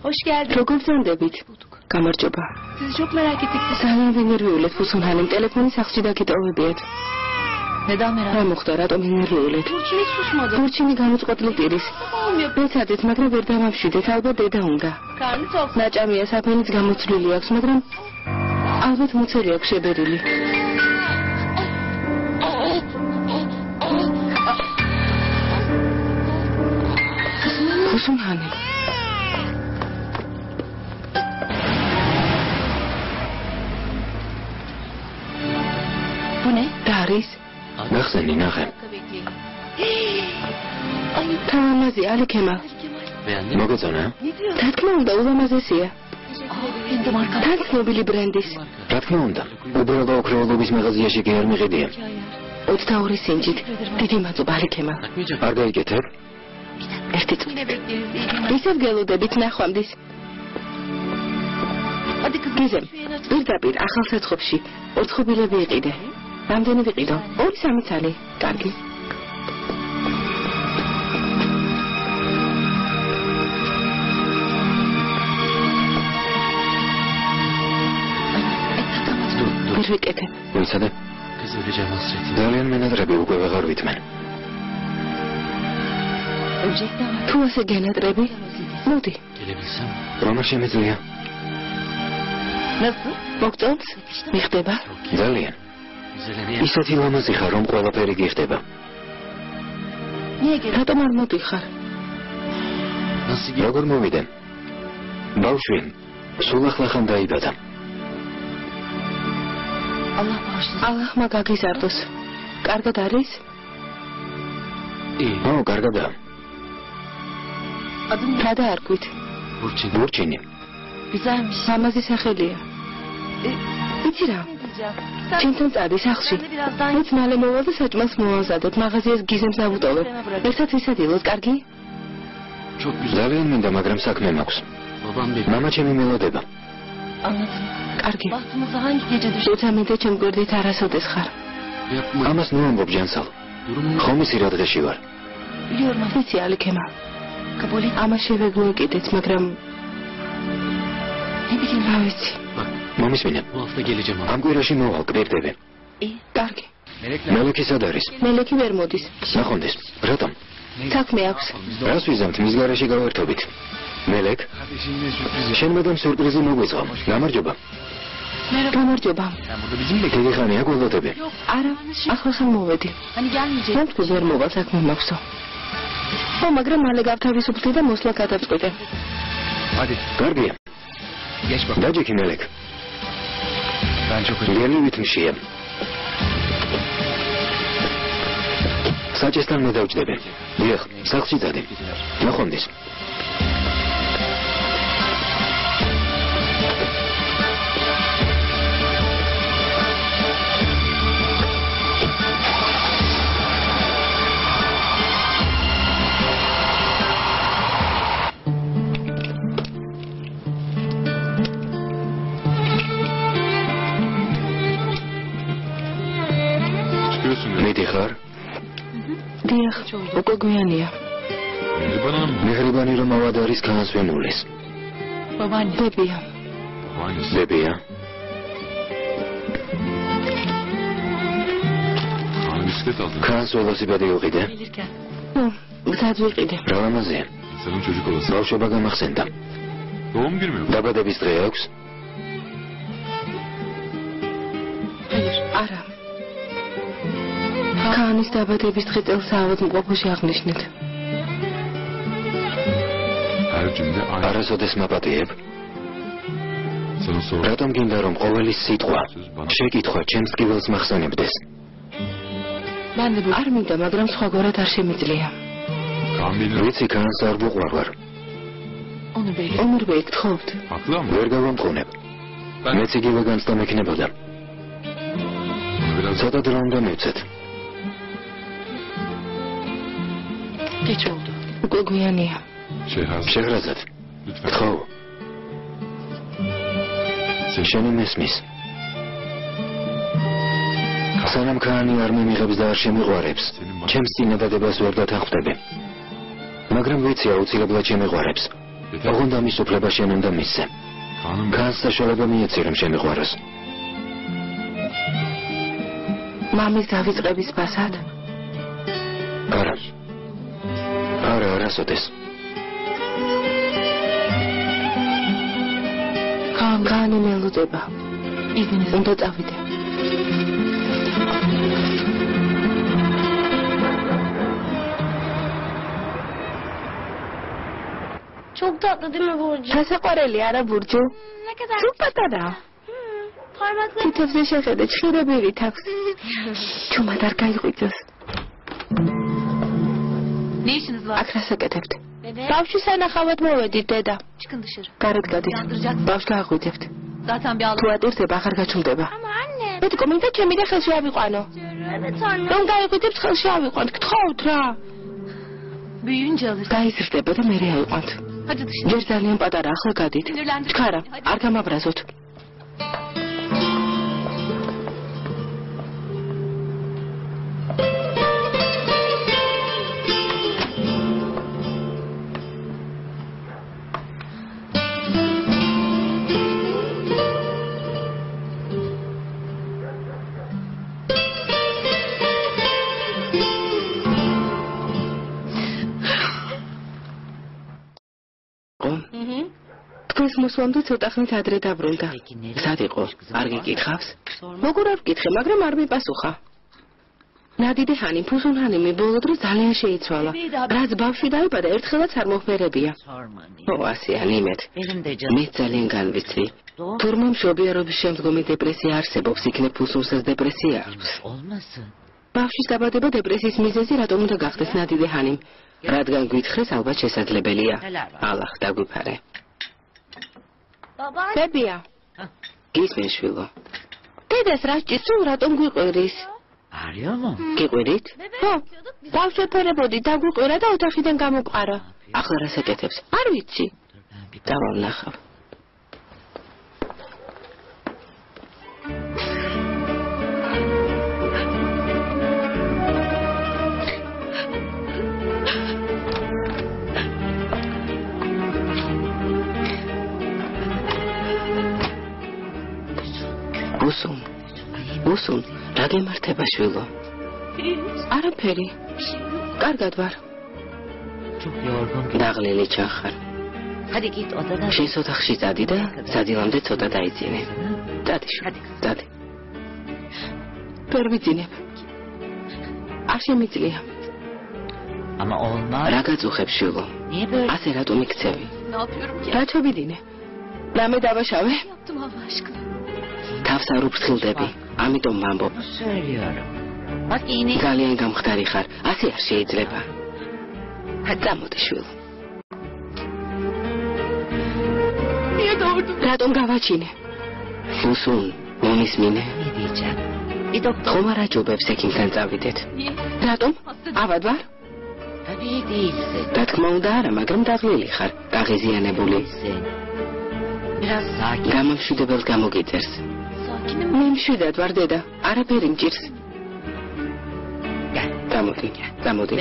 Hoş geldin. როგორ გრძანდებით? გამარჯობა. Sizi çok merak ettik. ძალიან ვინერვიულეთ ფუსუნჰაიმ ტელეფონი სახლში დაკეტოვებიათ. Neden merak რა მოხდა, რატომ ვინერვიულეთ? Burçin hiç susmadı. ბურჩინი გამოწყვეტილი ტირის. მეცადეთ, მაგრამ ვერ დამამშვიდეთ, ალბათ დედა უნდა. Karnı tok. ნაჭამია საფენიც გამოცვლილი აქვს, მაგრამ ალბათ მუცელი აქვს შებერილი. ფუსუნჰაიმ Bu ne? და არის ნახსენი ნახე. თამამაზი ალი ქემალ. მოგეწონა? რა თქმა უნდა, ულამაზესია. Hem de marka. თან ცნობილი ბრენდის. რა თქმა უნდა. უბრალოდ ოქროულობის მაღაზიაში კი არ მიყიდია. 22 სინჯით. დიდი მადლობა ალი ქემალ. არ გაიგეთებ? ერთი წუთი. Yine bekleriz. İyi günler. ისევ გელოდებით ნახვამდის. Hadi kızım. გიზემ, პირდაპირ ახალ საცხობში ორცხობილები იყიდე. რამდენი ვიყიდო? 2-3 ცალი. კარგი. ვერ ვიკეთებ. ვიცადე? ძალიან მენატრები უკვე ვეღარ ვითმენ. Ölecekler. თუ ასე გენატრები, მოდი. რომ არ შემეძლია? Nasıl? მოგწონს? მიხდება? ძალიან. ისეთი ლამაზი ხარ, რომ ყველაფერი გიხდება. Niye geldin? რატომ არ მოდიხარ? როგორ მოვიდე? ბავშვი, სულ ახლახან დაიბადა. Allah bağışlasın. ალლაჰმა გაგიზარდოს. კარგად არის? ო, კარგადაა. Adın ne? რა დაარქვით? ბურჩინი. Güzelmiş. მამაზი სახელია. იცი რა? Ne diyeceğim? ჩემთან წადი სახლში. Ben de birazdan მეც მალე მოვალ და საჭმელს მოვაზადოთ. მაღაზიას გიზემს ავუტოვებ. ერთად ვისადილოთ, კარგი? ძალიან მინდა, მაგრამ საქმე მაქვს. მამა ჩემი მელოდება. anladım. კარგი. Bahtımıza hangi gece düştü? უცამინდე ჩემ გვერდით არასოდეს ხარ. ამას ნუ ამბობ ჯანსალ. ხომ ისი რადაში ვარ? Biliyorum ama ვიცი ალი ქემა. kabul et. ამას შევეგუეკიდეთ, მაგრამ Ne bileyim რა ვიცი. მომისმინე. ამ კვირაში მოვალ კვირდები. კარგი. მელექი სად არის? მელექი ვერ მოდის. ნახონდეს. რატომ? საქმე აქვს. რას ვიზამთ მის გარეშე გავერთობით? მელეკ? შენ მედამ სიურპრიზი მოგვიწყო. გამარჯობა. გამარჯობა. დიდი ხანია გველოდები. არა, ახლახან მოვედი. Hani gelmeyecek. მომ თუ ვერ მოვალ საქმე მაქვსო. ო, მაგრამ მალე გავთავისუფლდი და მოსვლა გადავწყვიტე. კარგია. დაჯექი მელეკ. გელი ვითმშია. საჭესთან მე დავჯდები. დიახ, სახლში წადი. ნახონდეს. მიდიხარ? დიახ, უკვე გვიანია. მეღრიბანი რომ ავად არის განსვენულის. Babaanne. დებია. დებია? ქანს ველოსიპედი უყიდე? Gelirken. ნუ, გზად ვიყიდე. რა ლამაზია. ბავშვობა გამახსენდა. დაბადების დღე აქვს? Hayır. არა. ქანის დაბადების დღე წელს საავადმყოფოში აღნიშნეთ. არასოდეს მაპატიებ? რატომ გინდა რომ ყოველი სიტყვა, შეკითხვა ჩემს ტკივილს მახსენებდეს? Ben de bu. არ მინდა, მაგრამ სხვაგვარად არ შემიძლია. ვიცი, ქანს არ ვუყვარვარ. Onu belli. ომრვე გთხოვთ. ვერ გავამტყუნებ. მეც იგივე განცდა მექნებოდა. ცოტა დრო უნდა მივცეთ. გიჭირდა. უკვე გვიანია. შეღრაზად. ხო. შენი მესმის. სანამ ქანი არ მიმიღებს და არ შემიყვარებს, ჩემს წინადადებას ვერ დათანხმდები. მაგრამ ვიცი აუცილებლად შემიყვარებს. ოღონდ ამის უფლება შენ უნდა მისცე. ქანს საშუალება მიეცი რომ შემიყვაროს. მამის დავიწყების ფასად? არა. არასოდეს. ქანი მელოდება. უნდა წავიდე. Çok tatlı değil mi Burcu? სასაყვარელი არა ბურჯუ? Ne kadar თუ პატარა. parmakları. თითებზე შეხედე, ჩხირებივით აქვს. ჩუმად არ გაიყვიძოს. Ne işiniz var? აქ რასაკეთებთ? Bebe. ბავშვის სანახავად მოვედით, დედა. Çıkın dışarı. გარეთ გადით. Yandıracaksın. ბავშვს გააღვიძებთ. Zaten bir თუ ağlı. ატირდება, აღარ გაჩუმდება. Ama anne. მეტი მინდა ჩემი და ხელში ავიყვანო. Evet anne. რომ გაიყვიძებთ, ხელში ავიყვანთ. გთხოვთ რა. Büyüyünce alırsın. გაიზრდება და მერე ავიყვანთ. Hadi dışarı. ჯერ ძალიან პატარა, ახლა გადით. ჩქარა, არ გამაბრაზოთ. თქვენს მოსვლამდე ცოტა ხნით ადრე დაბრუნდა. სად იყო? არ გიკითხავს? როგორ არ ვკითხე, მაგრამ არ მიპასუხა. ნადიდე ჰანი, ფუსუნჰანიმი ბოლო დროს ძალიან შეიცვალა. რაც ბავშვი დაიბადა, ერთხელაც არ მოხმერებია. ო, ასეა, ნიმეთ. მე ძალიან განვიცდი. თურმე მშობიარობის შემდგომი დეპრესია არსებობს, იქნებ ფუსუნსას დეპრესია აქვს. ბავშვის დაბადება დეპრესიის მიზეზი რატომ უნდა გახდეს ნადიდე ჰანიმ? რადგან გვითხრეს, ალბათ შესაძლებელია. ალახ, დაგვიფარე. Baba. ბებია. გისმენ შვილო. დედას რა სჭირს, სულ რატომ გვიყვირის? არიომო? გიყვირით? ხო. დავშეფერებოდი, დაგვიყვირა და ოთახიდან გამოყარა. ახლა რასაკეთებს? არ ვიცი. დავალნახავ. უსუნ, რა გემართება შვილო? არაფერი. კარგად ვარ. დაღლილი ჩახარ. შენს ოთახში წადი და სადილამდე ცოტა დაიძინე. წადი შვილი, წადი. ვერ ვიძინებ. არ შემიძლია. რა გაწუხებ შვილო? ასე რატომ იქცევი? Ne yapıyorum ki? რა ჩობიდინე? რამე დავაშავე? Yaptım Allah aşkına. თავს არ უფრთხილდები, ამიტომ ვამბობ. ძალიან გამხდარი ხარ, ასე არ შეიძლება. გამოდი შვილო. რატომ გავაჩინე? უსუნ, მომისმინე. ხომ არ აჯობებს ექიმთან წავიდეთ? რატომ? ავად ვარ? რა თქმა უნდა არა, მაგრამ დაღლილი ხარ, გაღიზიანებული. გამომშვიდებელს გამოგიწერს. მე მშვიდად ვარ დედა, არაფერი მჭირს. გამოდი.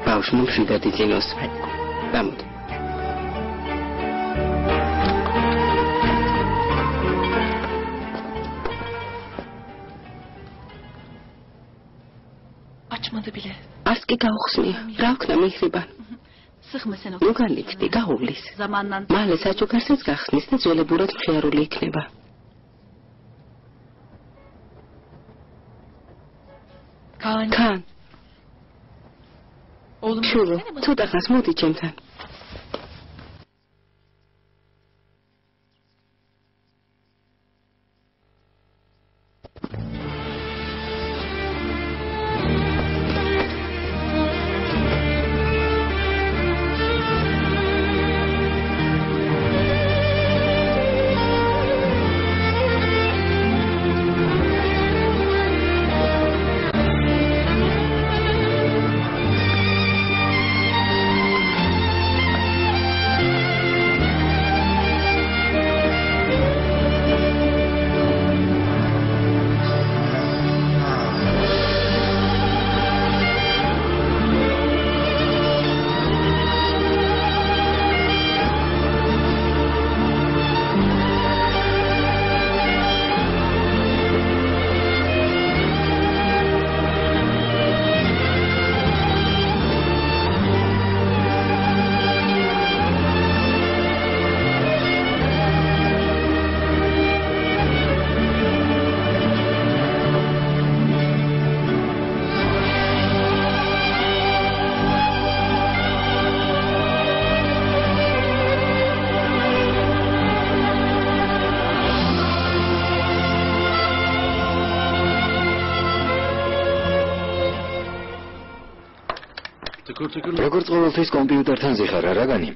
ბავშვმა მშვიდად იძინოს. გამოდი. Açmadı bile. არც კი გაუხსნია. რა ვქნა მიხრიბან? Sıkma sen o. ნუ განიქდი, გაუვლის. Zamandan. მალე საჩუქარსაც გახსნის და ძველებურად მხიარული იქნება. Kaan. Oğlum. შულო, ცოტა ხანს მოდი ჩემთან. როგორც ყოველთვის კომპიუტერთან ზიხარ რა განი?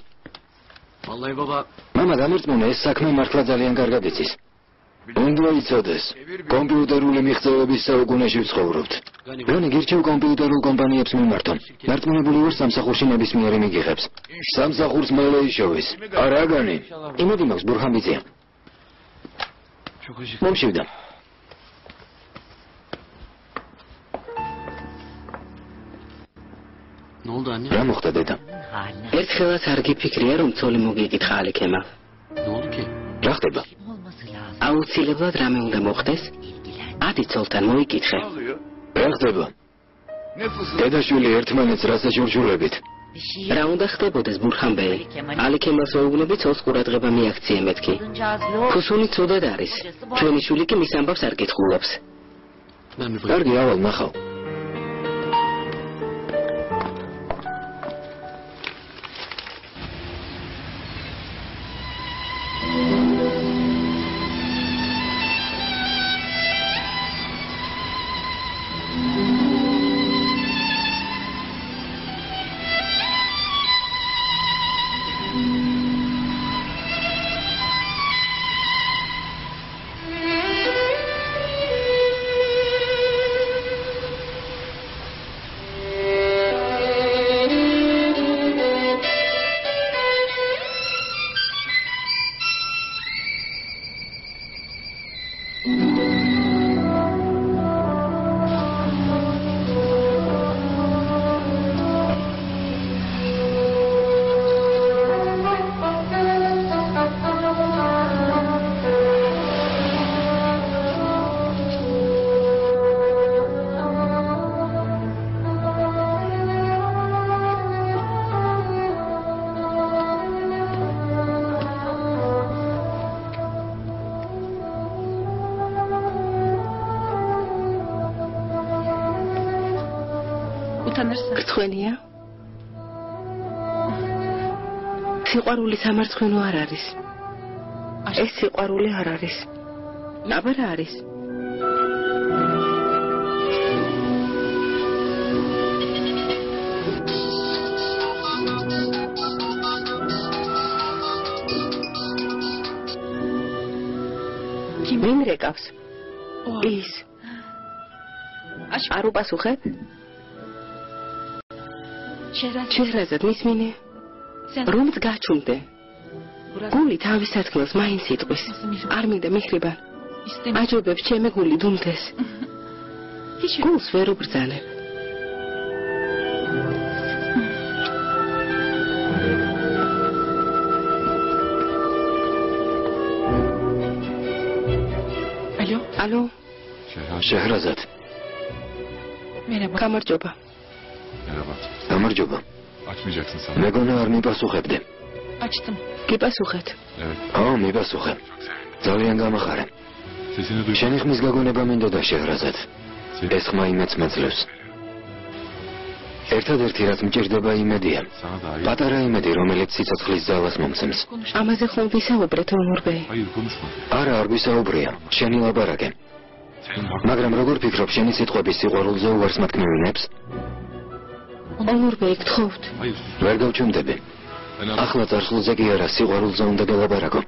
მამა გამერწმუნა ეს საქმე მართლა ძალიან კარგად იცის. უნდა იცოდეს, კომპიუტერული მიღწევების საუკუნეში ვცხოვრობთ. განი გირჩევ კომპიუტერულ კომპანიებს მიმართონ. მართლმებული ვარ სამსახურში ნებისმიერი მიგიღებს. სამსახურს მალე იშოვის. არა განი. იმედი მაქვს ბურჰანბიძია. მომშივდა. რა მოხდა დედა? ერთხელაც არ გიფიქრია რომ ცოლი მოგიკითხა ალიქემა. რა ხდება? აუცილებლად რამე უნდა მოხდეს? ადი ცოლთან მოიკითხე. რა ხდება? დედაშვილი ერთმანეთს რას ეშურშულებით? რა უნდა ხდებოდეს ბურჰანბეი? ალიქემას ვეუბნები ცოლს ყურადღება მიაქცია მეთქი. ფუსუნი ცუდად არის. ჩვენი შვილი კი მის ამბავს არ კითხულობს. კარგი, ავალ ნახავ. გრცხვენია? სიყვარული სამარცხვინო არ არის. ეს სიყვარული არ არის. აბა რა არის? ვინ რეკავს? ის. არ უპასუხებ? შეჰრაზად მისმინე. რომც გაჩუმდე. გული თავის სათქმელს მაინც იტყვის. არ მინდა მიხრიბა. აჯობებს ჩემი გული დუმდეს. გულს ვერ უბრძანებ. ალო? შეჰრაზად. გამარჯობა. გამარჯობა. მეგონა არ მიპასუხებდე. გიპასუხეთ. მიპასუხე. ძალიან გამახარე. შენი ხმის გაგონება მინდოდა შეჰრაზად. ეს ხმა იმედს მეძლევს. ერთადერთი რაც მჭირდება იმედია. პატარა იმედი, რომელიც სიცოცხლის ძალას მომცემს. ამაზე ხომ ვისაუბრეთ, ონურბე? არა, არ ვისაუბრია. შენი ლაბარაკე. მაგრამ როგორ ფიქრობ, შენი სიტყვების სიყვარულზე უარს მათქმევინებს? ონურბე, გთხოვთ. ვერ გავჩუმდები. ახლა წარსულზე კი არა, სიყვარულზე უნდა გელაბარაკო.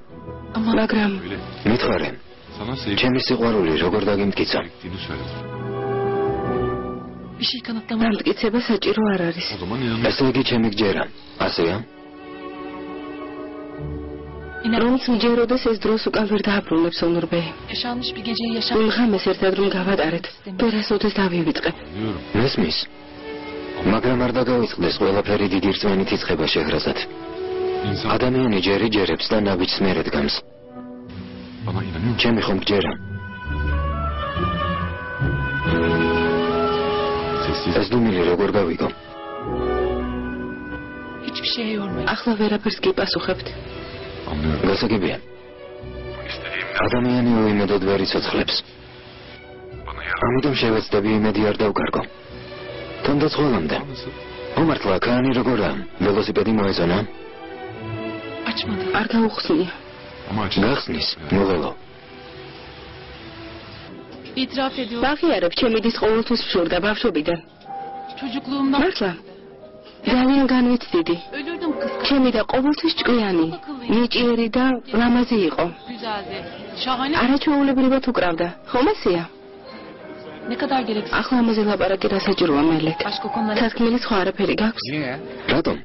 მაგრამ მითხარე. ჩემი სიყვარული როგორ დაგიმტკიცა? დამტკიცება საჭირო არ არის. ესე იგი ჩემი გჯერა. ასეა? რომც მჯეროდეს ეს დროს უკან ვერ დააბრუნებს, ონურბე. იმ ღამეს ერთად რომ გავატარეთ, ვერასოდეს დავივიწყებ. მესმის? მაგრამ არ დაგავიწყდეს ყველაფერი დიდი რწმენით იწყება შეჰრაზად. ადამიანი ჯერებს და ნაბიჯს მერე დგამს. ჩემი ხომ გჯერა. ეს დუმილი როგორ გავიგო? ახლა ვერაფერს გიპასუხებთ. გასაგებია. ადამიანი უიმედოდ ვერ იცოცხლებს. ამიტომ შევეცდები იმედი არ დავკარგო. თუნდაც ყველამდე. უმართლა ქანი როგორა? ველოსიპედი მოეწონა? არ გაუხსნია. გახსნის, მოველო. ვაღიარებ, ჩემი დის ყოველთვის ვშორდა ბავშვობიდან. მართლა? ძალიან განვიცდიდი. Ölürdüm kıskanç. ჩემი და ყოველთვის ჭკვიანი, ნიჭიერი და ლამაზი იყო. Güzeldi. Şahane. არაჩვეულებრივად უკრავდა. ხომ ასეა? Ne kadar gereksiz. ახლა ამაზე ლაპარაკი რასაჭიროა მელეკ? Başka konulara თარგმნილი სხვა არაფერი გაქვს? Niye ya? რატომ?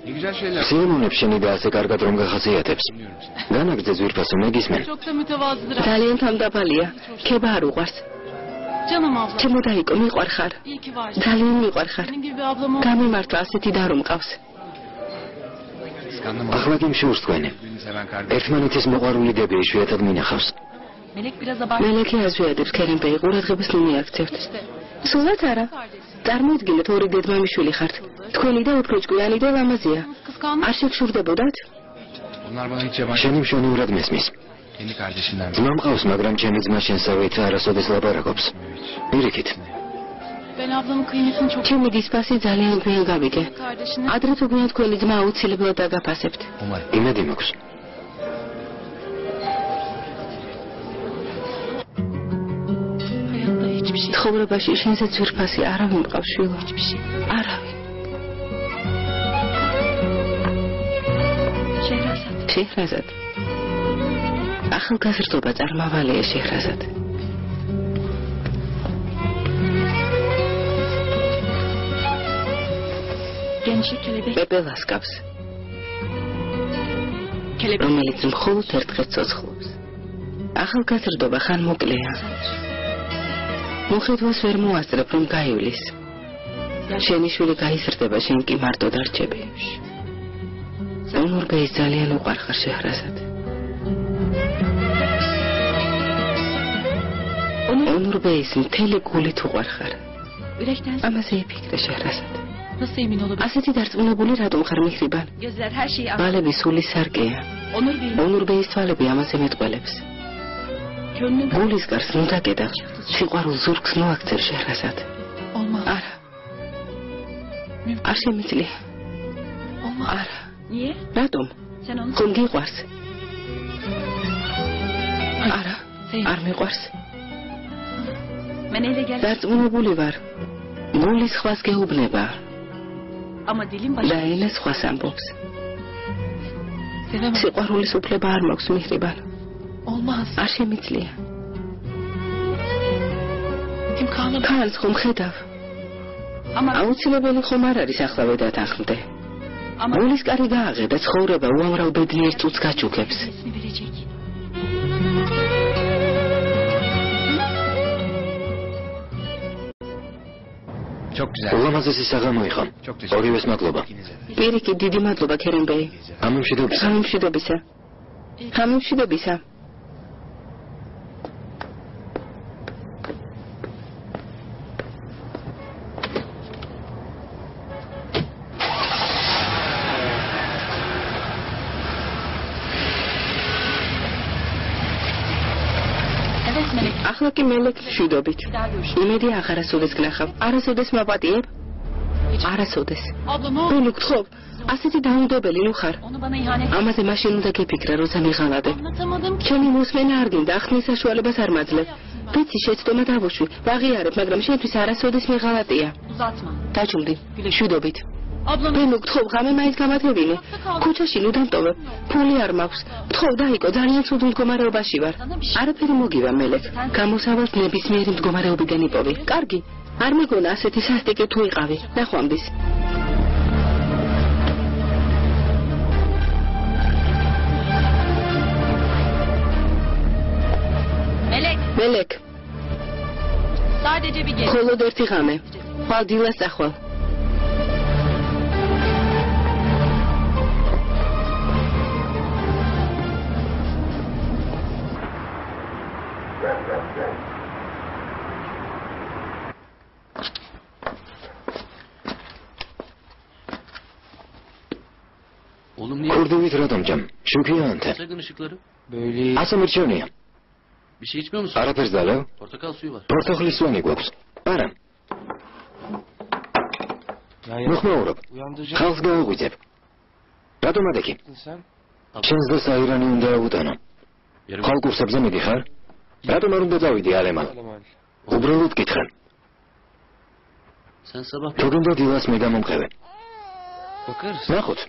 Ne güzel şeyler. სიამოვნებს შენი და ასე კარგად რომ გახასიათებს. Bilmiyorum seni. განაგრძე ძვირფასო მეგისმენ. çok da mütevazıdır. ძალიან თამდაბალია. ქება არ უყვარს. Canım abla. ჩემო დაიკო, მიყვარხარ. İyi ki varsın. ძალიან მიყვარხარ. Senin gibi bir ablam oldu. გამიმართვა ასეთი და რომ მყავს. Kıskandım ახლა კი მშურს თქვენი. Birbirini seven kardeş. ერთმანეთის მოყვარული დები იშვიათად მინახავს. Melek biraz abartı. მელეკი აზვიადებს ქერემბეი ყურადღებას ნუ მიაქცევთ. İşte. სულაც არა. წარმოიდგინეთ ორი დედმამიშვილი ხართ. თქვენი და უფრო ჭკვიანი და ლამაზია. Kıskandım. არ შეგშურდებოდათ? Bunlar bana hiç yabancı. შენი მშვენივრად მესმის. Kendi kardeşinden. ძმა მყავს, მაგრამ ჩემი ძმა შენსავით არასოდეს ლაპარაკობს. პირიქით. Ben ablamın kıymetini çok ჩემი დისფასი ძალიან გვიან გავიგე. kardeşine. ადრე თუ გვიან თქვენი ძმა აუცილებლად დაგაფასებთ. Umarım. იმედი მაქვს. Hayatta hiçbir şey. ცხოვრებაში შენზე ძვირფასი არავინ მყავს შვილო. Hiçbir şey. არავინ. Şehrazat. შეჰრაზად. ახალგაზრდობა წარმავალია შეჰრაზად. Gençlik kelebek. პეპელას გავს, Kelebek. რომელიც მხოლოდ ერთ დღეს ცოცხლობს. ახალგაზრდობა ხან მოკლეა. მოხეთვას ვერ მოასწრებ რომ გაივლის. შენი შვილი გაიზრდება, შენ კი მარტო დარჩები. ონურბეის ძალიან უყვარხარ შეჰრაზად. ონურბეის მთელი გულით უყვარხარ. Yürekten ამაზე იფიქრე შეჰრაზად. nasıl emin olabilir? ასეთი დარწმუნებული რატომ ხარ მიხრიბან? Gözler her şeyi ბალები სული სარკეა. Onur Bey'in ონურბეის თვალები ამაზე მეტყველებს. gönlünü გულის გარს ნუ დაკეტა. სიყვარულ ზურგს ნუ აქცევ შეჰრაზად. olmaz. არა. არ შემიძლია. Olmaz. არა. Niye? რატომ? Sen onu ხომ გიყვარს? არა. Sen. არ მიყვარს. Ben ele gel. დარწმუნებული ვარ. გული სხვას გეუბნება Ama dilim და başka. ენა სხვას ამბობს. Sevemem. სიყვარულის უფლება არ მაქვს მიხრიბან. Olmaz. არ შემიძლია. İmkanı. ქალს ხომ ხედავ? Ama აუცილებელი ხომ არ არის ახლავე დათანხმდე. ama გულის კარი გააღე და ცხოვრება უამრავ ბედნიერ წუთს გაჩუქებს. resmi verecek. Çok güzel. ულამაზესი საღამო იყო. Çok teşekkür ორივეს მადლობა. ikinize de. პირიქით დიდი მადლობა ქერემბეი. ამ მშვიდობისა. გამიმშვიდობისა. გამიმშვიდობისა. Evet Melek. ახლა კი მელეკ მშვიდობით. Bir daha görüşürüz. იმედი აღარასოდეს გნახავ. არასოდეს მაპატიებ? არასოდეს. Abla ne oldu? ბოლო გთხოვ, ასეთი დაუნდობელი ნუ ხარ. Onu bana ihanet ამაზე მაშინ უნდა გეფიქრა, როცა მიღალადე. anlatamadım ki. ჩემი მოსმენა არ გინდა, ახსნის საშუალებას არ მაძლევ. ვიცი შეცდომა დავუშვი, ვაღიარებ, მაგრამ შენთვის არასოდეს მიღალატია. Uzatma. დაჭუმდი, მშვიდობით. Abla ne? ბენო გთხოვ, ღამე მაინც გამათებინე. ქუჩაში ნუ დამტოვებ. ფული არ მაქვს. გთხოვ, დაიკო, ძალიან ცუდ მდგომარეობაში ვარ. არაფერი მოგივა მელეკ. გამოსავალს ნებისმიერი მდგომარეობიდან იპოვი. კარგი. არ მეგონა ასეთი სასტიკი თუ იყავი. ნახვამდის. Melek. მელეკ, Sadece bir gel. მხოლოდ ერთი ღამე. ხვალ დილას წახვალ. Oğlum niye ქურდივით რატომ ჯამ? შუქია ანთე. sakın ışıkları? Böyle ასე მირჩევნია. Bir şey içmiyor musun? არაფერს დალევ? Portakal suyu var. პორტოხლის სვანი გვაქვს. არა, მოხმაურობ. uyandıracak ხალხს გაუღვიძებ. რატომ ადექი? sen? შენს და საირანი უნდა აუტანო. Yarım ხალ კურსებზე მიდიხარ? რატომ არ უნდა წავიდი ალემან? Alamal. უბრალოდ გითხრან. sen sabah თუ გინდა დილას მე გამომყევე. Pokers? ნახოთ.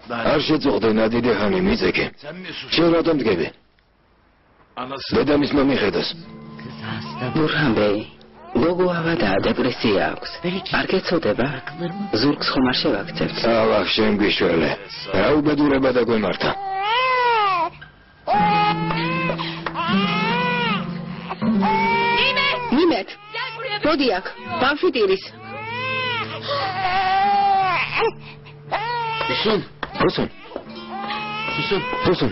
არ შეწუხდე ნადიდე ხანი მიწეკი. შენ რატომ დგები? დედამისმა მიხედოს. ბურჰან ბეი, გოგო ავადა დეპრესია აქვს. არ გეცოდება? ზურგს ხომ არ შევაქცევთ? ალახ შენ გიშველე. რა უბედურება დაგვემართა. ნიმეთ, მოდი აქ, ბავშვი ტირის. Füsun. Füsun. Füsun. Füsun.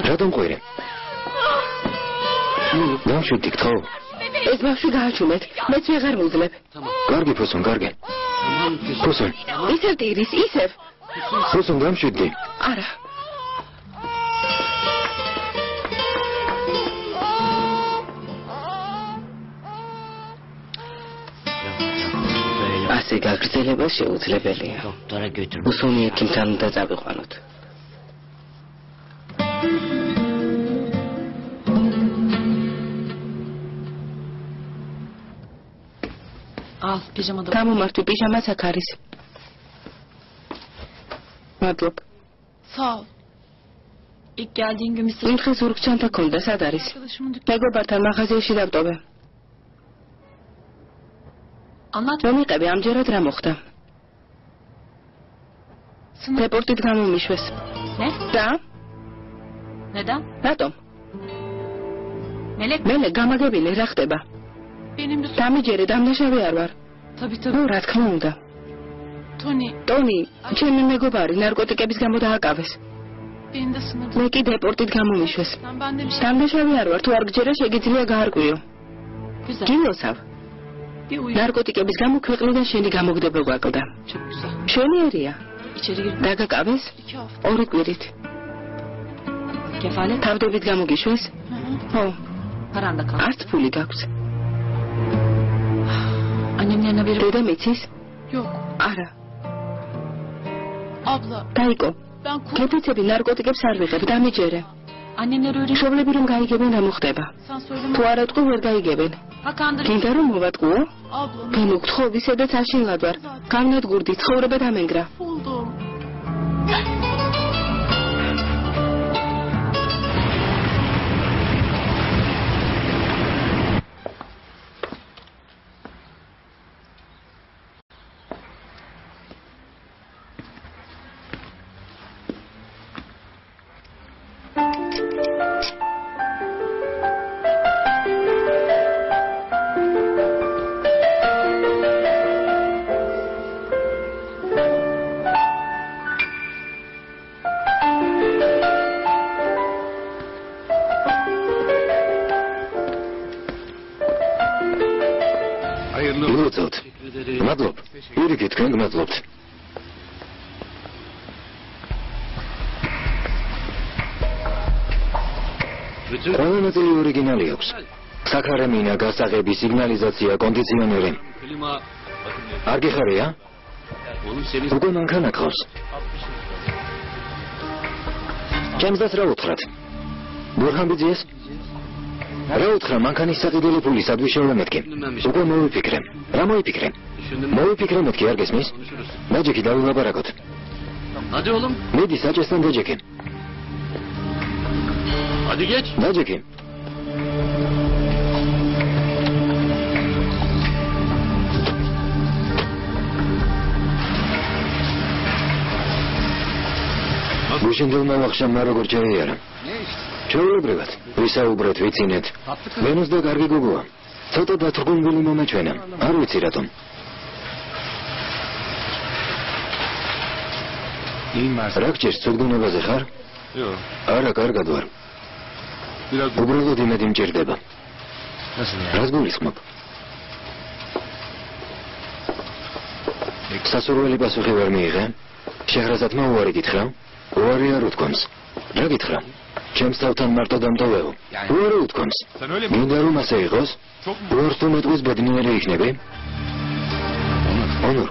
რატომ ყვირე? დავშვიდი გთხოვ. ეს ბავშვი გააჩუმეთ, მეც ვეღარ მივძლებ. კარგი ფუსუნ, კარგი. ფუსუნ. ისევ ტირის, ისევ. ფუსუნ გამშვიდი. არა. ასე გაგრძელება შეუძლებელია. Doktora götür. უსუნი ექიმთან უნდა წავიყვანოთ. Al pijamada. გამომართვი პიჟამაც აქ არის. მადლობ. Sağ ol. İlk geldiğin gün bir იმ დღეს ზურგ ჩანთა ქონდა, სად არის? arkadaşımın dükkanı. მეგობართან მაღაზიაში დავტოვე. Anlat. მომიყევი, ამჯერად რა მოხდა? Sınır. დეპორტით გამომიშვეს. Ne? და? Neden? რატომ? Melek. მელე გამაგებინე, რა ხდება? Benim bir დამიჯერე, დამნაშავე არ ვარ. Tabii ნუ tabii. რა თქმა უნდა. Tony. ტონი, ჩემი მეგობარი ნარკოტიკების გამო დააკავეს. Beni de sınırda. მე კი დეპორტით გამომიშვეს. Sen bende bir şey. დამნაშავე არ ვარ, თუ არ გჯერა შეგიძლია გაარკვიო. Güzel. გილოსავ. Bir uyu. ნარკოტიკების გამო ქვეყნიდან შენი გამოგდება გვაკლდა. Çok güzel. შვენიერია. İçeri gir. დაგაკავეს 2 hafta. ორი კვირით. Kefalet. თავდებით გამოგიშვეს? Hı hı. ხო, Paran da kaldı. არც ფული გაქვს. Annemlerin haberi დედა მიცის? yok. არა. Abla დაიკო. ben kork. კეფიცები ნარკოტიკებს არ ვიღებ, დამიჯერე. Annemler öyle. მშობლები რომ გაიგებენ რა მოხდება. Sen söyleme. თუ არ ეტყვი ვერ გაიგებენ. Ha kandır. გინდა რომ მოვატყუო? Abla. გემოგთხოვ ისედაც აშინლად ვარ. გავნადგურდი, ცხოვრება დამენგრა. Buldum. მოგწევთ. მადლობ. პირიქით, თქვენ გმადლობთ. ყველა ნაწილი ორიგინალი აქვს. საქარემინა, გასაღები, სიგნალიზაცია, კონდიციონერი. Klima. არ გიხარია? Oğlum senin უკვე მანქანა ყავს. ჩემს რა უთხრათ? ბურჰან ბიძიეს? რა უთხრა მანქანის საყიდელი ფული სადვი შევამეთქი? უკვე მოვიფიქრე. რა მოიფიქრე? düşündün mü? მოვიფიქრე მეთქი არ გესმის? Konuşuruz. დაჯექი დავილაპარაკოთ. Hadi oğlum. მედი საჭესთან დაჯექი. Hadi geç. დაჯექი. გუშინდელმა ვახშამმა როგორ ჩაიარა? ჩვეულებრივად, ვისაუბრეთ, ვიცინეთ. ვენუს და კარგი გოგოა. ცოტა დათრგუნვილი მომეჩვენა. არ ვიცი რატომ. იმას რა გჭირს ცუდგუნებაზე ხარ? Yok. არა, კარგად ვარ. Biraz უბრალოდ იმედი მჭირდება. Nasıl ya? რას გულისხმობ? სასურველი პასუხი ვერ მიიღე? შეჰრაზადმა უარი გითხრა? უარი არ უთქვამს. რა გითხრა? ჩემს თავთან მარტო დამტოვეო. უარი უთქვამს. მინდა რომ ასე იყოს? უარს უმეტყვის ბედნიერი იქნები? ონორ.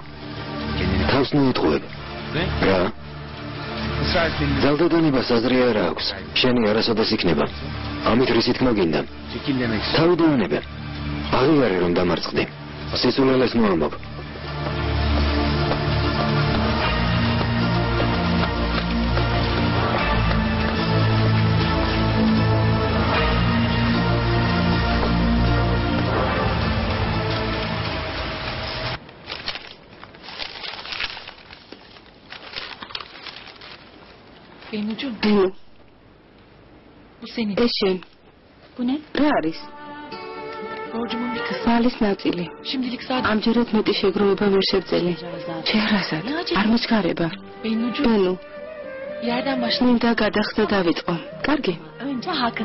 თავს მოიტყუებ. რა? ძალდადანებას აზრი არ აქვს. შენი არასოდეს იქნება. ამით რისი თქმა გინდა? თავი დაანებე. აღიარე რომ დამარცხდი. სისულელეს მოამბობ. ბენუჯო, ბენუ, უსენი. ეს შენ. ბუნე? რა არის? ბორჯი მომიქას. სალის ნაწილი. შიმდილიქ საათი. ამჯერად მეტი შეგროვება ვერ შევწელი. შეღრასად. არ მოჩქარება. ბენუჯო. ბენუ, იარდან მაშინ. მინდა გადახდა დავიწყო. კარგი?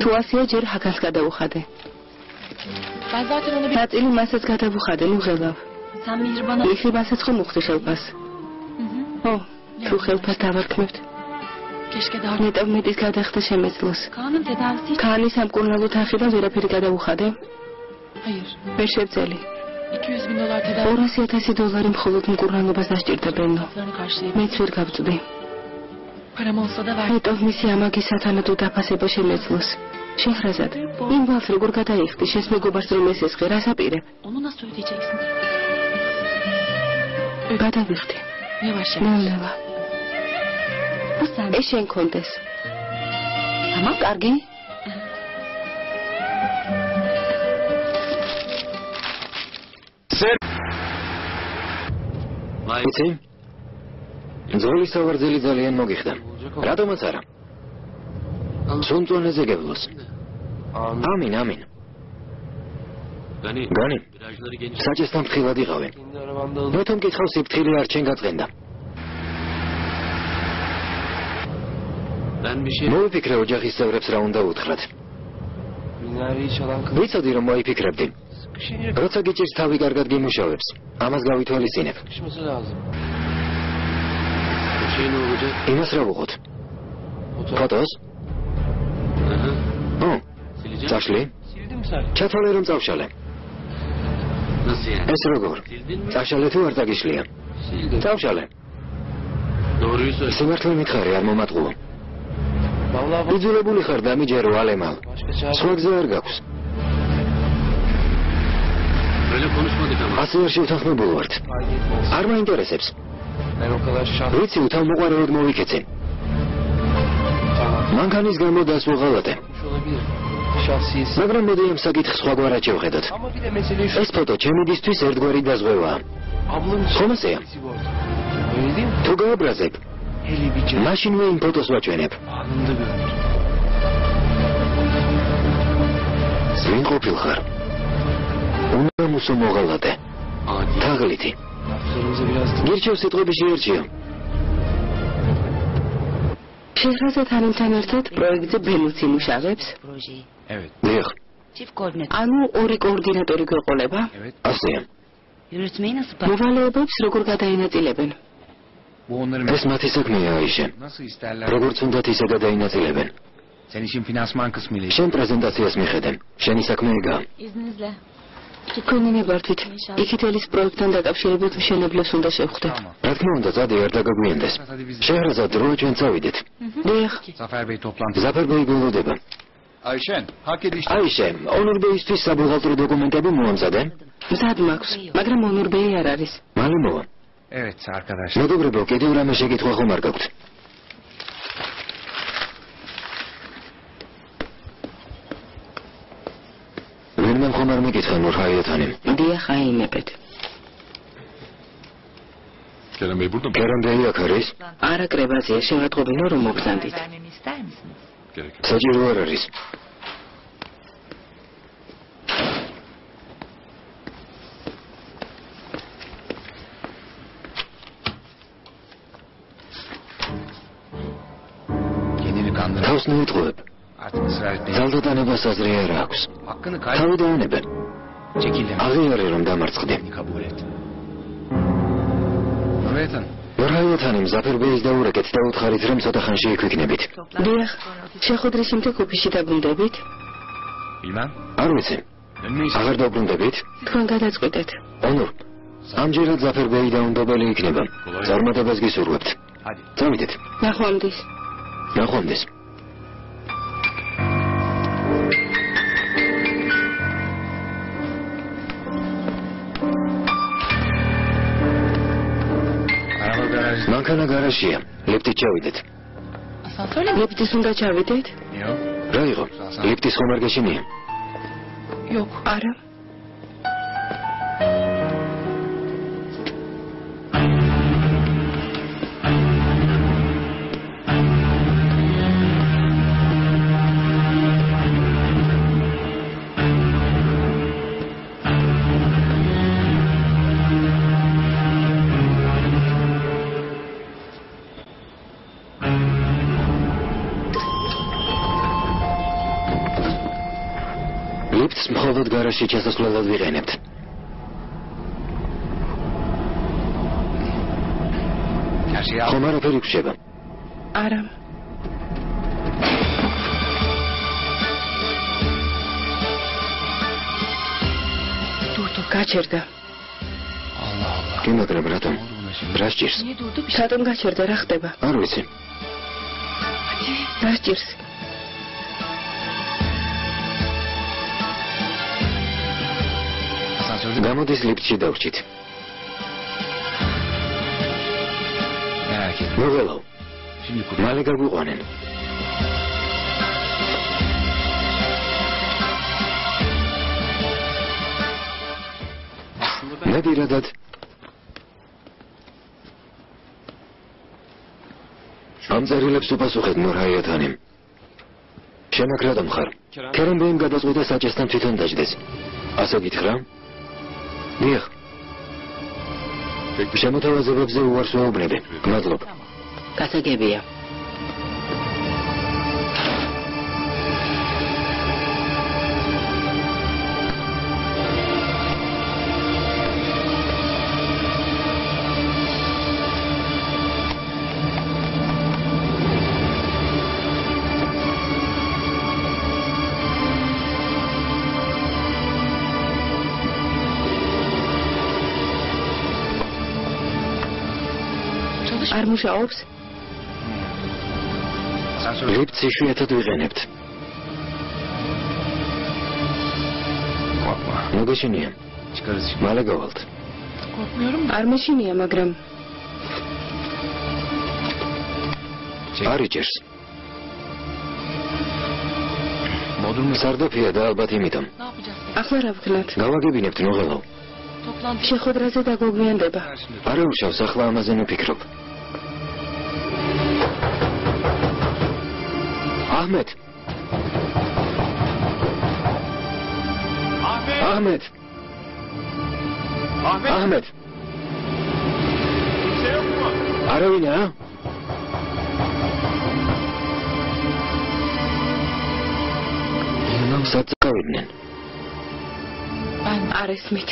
თუ ასეა ჯერ ჰაკანს გადავუხადე. ბაზართან ნაწილი მასაც გადავუხადე, ნუ ღელავ. სამირბანა. იხებასაც ხომ უხდი ხელფას. ო, თუ ხელფას დავარქმევთ. კეშკედარ. მეტად მეტის გადახდა შემეძლოს. კანან დედავსი. ქანის სამკურნალო თანხიდან ვერაფერი გადავუხადე. აიერ. ვერ შევწელი. $200 და $200,000 მხოლოდ მკურნალობას დასჭირდა ბენო. მეც ვერ გავწვდი. პარამონსა და ვარ. მეტად მისი ამაგის სათანადო დაფასება შემეძლოს. შეხრაზად. იმ ვალს როგორ გადაიხდი შენს მეგობარს რომ ესესხე, რას აპირებ? Onun nasıl ödeyeceksin? გადავიხდი. Yavaş yavaş. ნელა. Bu sen. ეს შენ კონდეს. ამა კარგი? იცი? ზოლის სავარძელი ძალიან მოგიხდა. რატომაც არა? სუნწონეზე გევლოს. ამინ, ამინ. განი. საჭესთან ფრთხილად იყავენ. მე თუ მკითხავ სიფრთხილე არ ჩენ გაწყენდა. მოვიფიქრე ოჯახის წევრებს რა უნდა უთხრათ. ვიცოდი რომ მოიფიქრებდი. როცა გიჭირს თავი კარგად გიმუშავებს, ამას გავითვალისწინებ. იმას რა ვუყოთ? ფოტოს? წაშლი? ჩათვალე რომ წავშალე. ეს როგორ? წაშალე თუ არ წაგიშლია? წავშალე. სიმართლე მითხარი არ მომატყუო. იძულებული ხარ დამიჯერო ალემალ. სხვა გზა არ გაქვს. ასე არ შევთანხმებულ ვართ. არ მაინტერესებს. ვიცი უთავმოყვარეოდ მოვიქეცე. მანქანის გამო დასუღალატე. მაგრამ მოდი ამ საკითხს სხვაგვარად შევხედოთ. ეს ფოტო ჩემიდისთვის ერთგვარი დაზღვევაა. ხომ ასეა? თუ გააბრაზებ, მაშინვე იმ ფოტოს ვაჩვენებ. ვინ ყოფილხარ? უნამუსო მოღალატე. თაღლითი. გირჩევ სიტყვები შეერჩიო. შეხრაზად ამთან ერთად პროექტზე ბენუც იმუშავებს? დიახ. ანუ ორი კოორდინატორი გვეყოლება? ასეა. მოვალეობებს როგორ გადაინაწილებენ? ეს მათი საქმეა აიშე. როგორც უნდათ ისე გადაინაწილებენ. შენ პრეზენტაციას მიხედე. შენი საქმე ეგაა. İzninizle. თქვენი ნებართვით, იქითელის პროექტთან დაკავშირებით მშენებლებს უნდა შევხვდეთ. რა თქმა უნდა, წადი არ დაგაგვიენდეს. შეჰრაზად დროა ჩვენ წავიდეთ. დიახ. ზაფარბეი გველოდება. აიშე, ონურბეისთვის საბუღალტრო დოკუმენტები მოამზადე? მზად მაქვს, მაგრამ ონურბეი არ არის. მალე მოვა. მეგობრებო, კიდევ რამე შეკითხვა ხომ არ გაქვთ? ვინმე ხომ არ მეკითხა მურჰაიეთანი? დიახ, აიმებეთ. კერამდეი აქ არის? არა კრებაზია, შევატყობინო რომ მოგზანდით. საჭირო არ არის. თავს მოიტყუებ. ძალდატანებას აზრი არ აქვს. თავი დაანებე. აღიარე რომ დამარცხდი. მორაიოთანი მზაფერ ბეის დაურეკეთ და უთხარით რომ ცოტა ხანში იქვიქნებით. დიახ, შეხვედრის შემდეგ ოფისში დაბრუნდებით? ილმან? არ ვიცი. აღარ დაბრუნდებით? თქვენ გადაწყვეტეთ. ონურ, ამჯერად ზაფერ ბეი დაუნდობელი იქნება. წარმატებას გისურვებთ. წავიდეთ. ნახვამდის. ნახვამდის. მანქანა გარაჟია. ლიფტით ჩავიდეთ. ლიფტის უნდა ჩავიდეთ? რა იყო? ლიფტის ხომ არ გეშინია? Yok. არა. ლიფტს მხოლოდ გარაჟში ჩასასვლელად ვიყენებთ. ხომ არაფერი გრჩება? არა. დურდო გაჩერდა. კი, მაგრამ რატომ? რა სჭირს? რატომ გაჩერდა, რა ხდება? არ ვიცი. რა სჭირს? გამოდის ლიფტში დავრჩით. მოგელო. მალე გაგვიყვანენ. მე პირადად ამ წერილებს უპასუხეთ მორაიოთანიმ. შენ აქ რატომ ხარ? ქერენბეიმ გადაწყვიტა საჭესთან თვითონ დაждდეს. ასე გითხრა? დიახ. შემოთავაზებებზე უარს ვაუბნები. მადლობ. გასაგებია. არ მუშაობს? ლიფტს იშვიათად ვიყენებთ. მოგეშინია. მალე გავალთ. არ მეშინია, მაგრამ არ იჭერს. სარდაფია და ალბათ იმიტომ. ახლა რა ვქნათ? გავაგებინებთ ნოღელო. შეხვედრაზე დაგვაგვიანდება. არა უშავს, ახლა ამაზე ნუფიქრობ. Ahmet. Ahmet. Ahmet. Aravin ha? Satqavidnen. არ ესმით.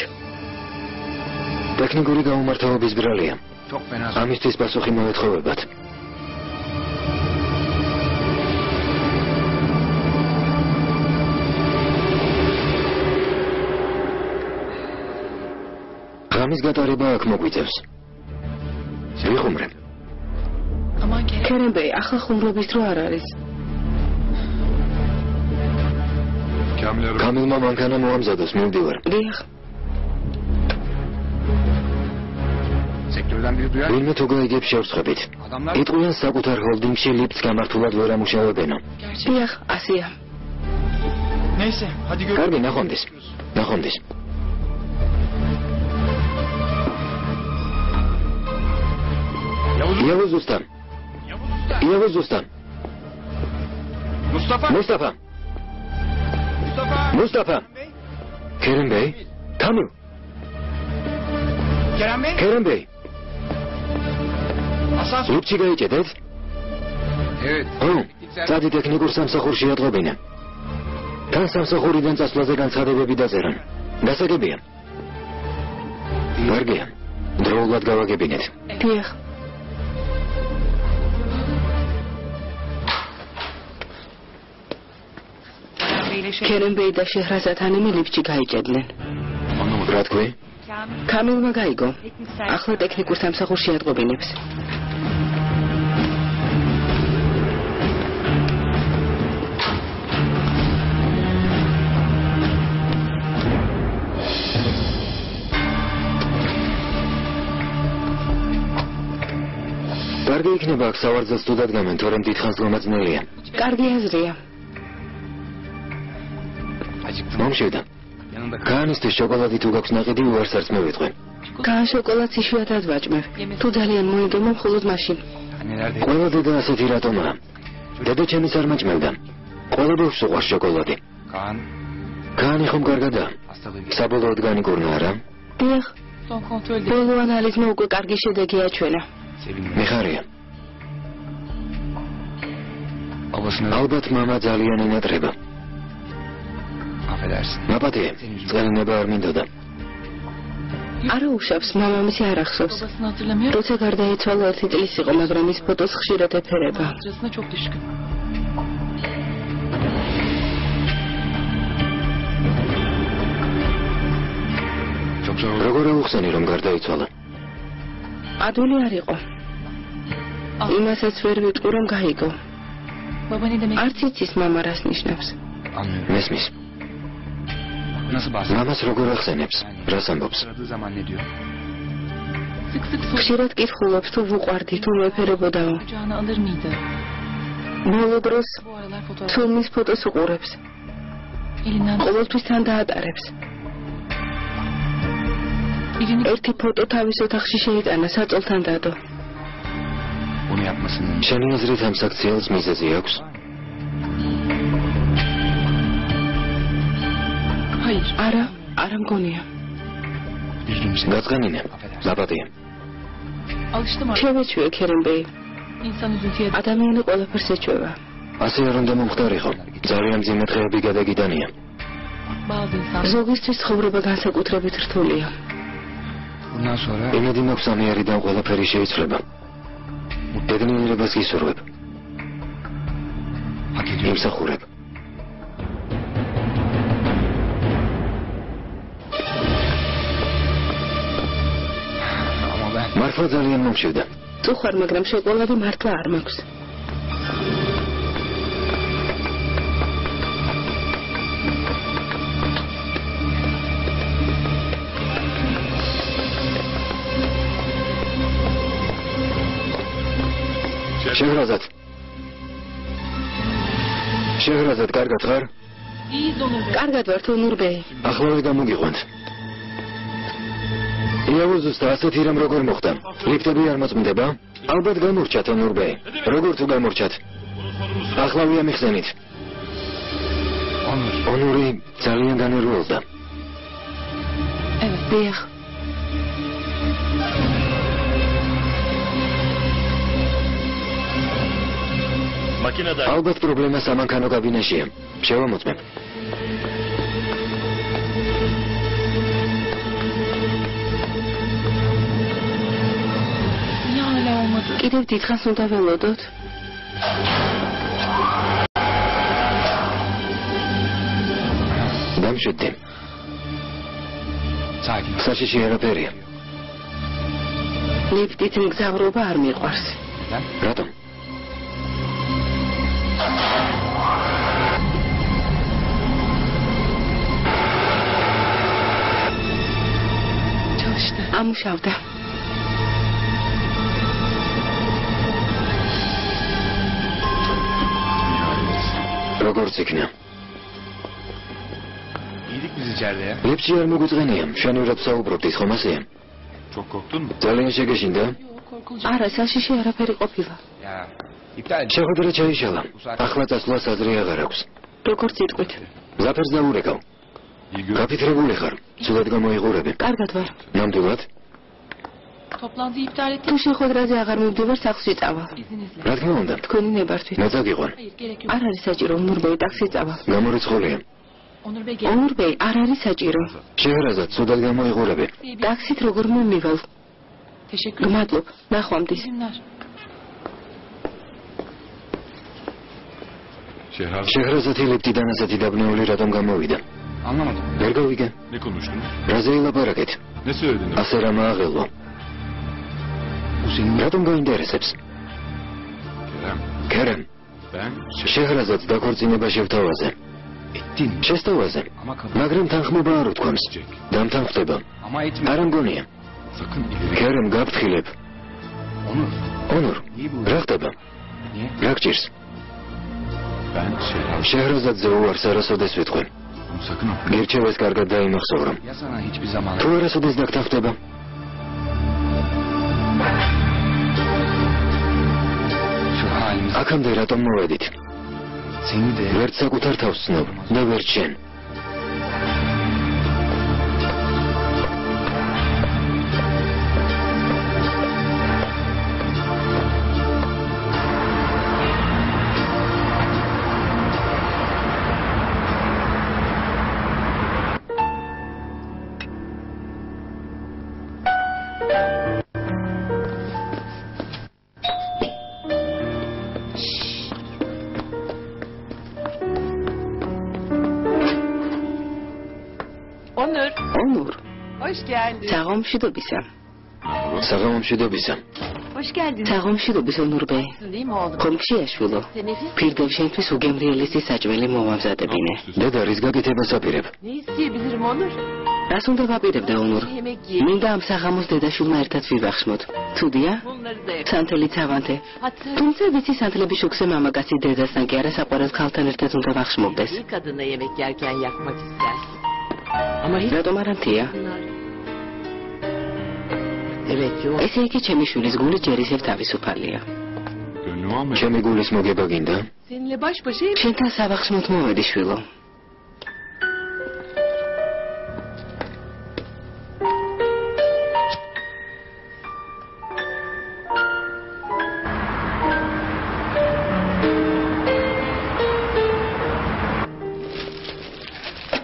ტექნიკური გაუმართავობის ბრალია. ამისთვის პასუხი მოეთხოვებათ. ღამის გატარება აქ მოგვიწევს. ვიხუმრებ. ქერენბეი, ახლა ხუმრობის დრო არ არის. კამილმა მანქანა მოამზადოს, მივდივარ. დიახ. ვინმე თუ გაიგებს შევსხებით. იტყვიან საკუთარ ჰოლდინგში ლიფტს გამართულად ვერ ამუშავებენო. დიახ, ასეა. კარგი, ნახვამდის. ნახვამდის. Yavuz ustam. Yavuz ustam. Mustafa. Mustafa. Kerem Bey. Kamil. Kerem Bey. Lipçi გაიჭედეთ? ხო, წადი ტექნიკურ სამსახურში ატყობინე. თან სამსახურიდან წასვლაზე განცხადებები დაწერან. გასაგებია? ვარგია. დროულად გავაგებინეთ. დიახ. ქერენ ბეი და შეჰრაზადანი ლიფტში გაიჭედნენ. რა თქვი? კამილმა გაიგო. ახლა ტექნიკურ სამსახურში ატყობინებს. კარგი იქნება აქ სავარძელს თუ დადგამენ, თორემ დიდხანს გამაძნელია. კარგი აზრია. მომშვიდა. განისთვის შოკოლადი თუ გაქვს ნაყიდი უარს არც მევიტყვი. კან შოკოლადს იშვიათად ვაჭმევ. თუ ძალიან მოიგებო, მხოლოდ მაშინ. ყველა დედა ასეთი რატომაა? დედა ჩემის არ მაჭმევდა. ყველა ბავშვს უყვარს შოკოლადი. კანი ხომ კარგადაა? საბოლოოდ განიკურნა არა? დიახ. ბოლო ანალიზმა უკვე კარგი შედეგი აჩვენა. მიხარია. ალბათ მამა ძალიან ენატრება. მაპატიე, წყლინება არ მინდოდა. არა უშავს, მამამისი არ ახსოვს. როცა გარდაიცვალა 1 წლის იყო, მაგრამ ის ფოტოს ხშირად ეფერება. როგორ აუხსენი რომ გარდაიცვალა? ადვილი არ იყო. იმასაც ვერ ვიტყვი რომ გაიგო. არც იცის მამა რას ნიშნავს. მესმის. მამას როგორ ახსენებს? რას ამბობს? ხშირად კითხულობს თუ ვუყვარდი თუ მეფერებოდაო. ბოლო დროს ფილმის ფოტოს უყურებს. ყოველთვის თან დაატარებს. ერთი ფოტო თავის ოთახში შეიტანა საწოლთან დადო. შენი აზრით ამ საქციელს მიზეზი აქვს? არა, არა მგონია. გაწყენინე, მაპატიე. შევეჩვიე ქერენბეი. ადამიანი ყველაფერს ეჩვევა. ასე არ უნდა მომხდარიყო. ძალიან მძიმე დღეები გადაგიდანია. ზოგისთვის ცხოვრება განსაკუთრებით რთულია. იმედი მაქვს ამიერიდან ყველაფერი შეიცვლება. დედნიერებას გისურვებ. იმსახურებ. მართლა ძალიან მომშვიდა. თუ ხარ, მაგრამ შოკოლადი მართლა არ მაქვს. შეჰრაზად, კარგად ხარ? კარგად ვარ, თუ ნურბეი. ახლავე გამოგიყვანთ. იავოზუსტა, ასეთი რამ როგორ მოხდა? ლიფტები არ მოწმდება? ალბათ გამორჩათ, ნურბეი. როგორ თუ გამორჩათ? ახლავეა მიხსენით. ონური ძალიან განერვულდა. დიახ. ალბათ პრობლემა სამანქანო კაბინაშია. შევამოწმებ. კიდევ დიდხანს უნდა ველოდოთ. დამშვიდდი. საშიში არაფერია. ლიფტით მგზავრობა არ მიყვარს. რატომ? ამუშავდა. როგორც იქნა? იdik biz içeride ya. ლიფტში არ მოგვიწყენია, შენურად საუბრობდით, ხომ ასეა? Çok korktun mu? ძალიან შეგეშინდა? არა, საშიში არაფერი ყოფილა. Ya iptal. შეხვედრა ჩაიშალა. ახლა წასვლას აზრი აღარ აქვს. როგორც იტყვით. ზაფერს დაურეკავ. გაფიქრებული ხარ? სულად გამოიყურები? კარგად ვარ. ნამდვილად? Toplantıyı iptal ettik. თუ შეხვედრაზე აღარ მივდივარ, სახლში წავალ. რა თქმა უნდა. თქვენი ნებართვით. მე წაგიყვან. Hayır, gerek yok. არ არის საჭირო, ნურბეი, ტაქსი წავალ. გამორიცხულია. Onur Bey gerek. ნურბეი, არ არის საჭირო. შეჰრაზად, სულად გამოიყურები. ტაქსით როგორ მომივალ? Teşekkür ederim. გმადლობ. ნახვამდის. İyi günler. შეჰრაზადი ლეპტიდან ასეთი დაბნეული რატომ გამოვიდა? Anlamadım. ვერ გავიგე. Ne konuştunuz? რაზე ელაპარაკეთ? Ne söyledin? ასე რა მააღელო? Bu senin რატომ გაინტერესებს? Kerem, ქერემ, ben შეჰრაზადს დაქორწინება შევთავაზე. ettin. შესთავაზე. Ama kadın. მაგრამ თანხმობა არ უთქვამს. Jack, დამთანხმდება. Ama etme. არ მგონია. sakın ileri. ქერემ გაფრთხილებ. Onur. ონურ, Niye bu? რა ხდება? Niye? რა გჭირს? Ben შეჰრაზადზე უარს არასოდეს ვიტყვი. Bunu sakın okuma. გირჩევეს კარგად დაიმახსოვრა. Ya sana hiçbir zaman. თუ არასოდეს დაგთანხმდება? Şu halimiz. აქამდე რატომ მოვედით? Seni de. ვერც საკუთარ თავს ცნობ და ვერც შენ. Onur. Hoş geldin. Sağolmuşudobisa. საღამომშვიდობისა. Hoş geldin. Sağolmuşudobis Onur Bey. Değil mi oğlum? Komşiაშვილო. პირდევ შენთვის უგემრიელესი საჭმელი მოვამზადებინე. დედა რის გაკეთებას აპირებ? Ne isteyebilirim Onur? რას უნდა ვაპირებდე Onur? Yemek yiyelim. მინდა ამ საღამოს დედაშვილმა ერთად ვივახშმოთ. თუდია? Bunları da yap. სანთელი ცავანთე. Hatta თუმცა ვიცი სანთლების შუქზე მამაკაცი დედასთან კი არა საყვარელ ქალთან ერთად უნდა ვახშმობდეს. bir kadına yemek yerken yakmak istersin. Ama hiç რატომ არ ამთია? bunlar. Evet yok. ესე იგი ჩემი შვილის გული ჯერისევ თავისუფალია. Gönlümü almayın. ჩემი გულის მოგება გინდა? Seninle baş başa yemek. შენთან სავახშმოთ მოვედი შვილო.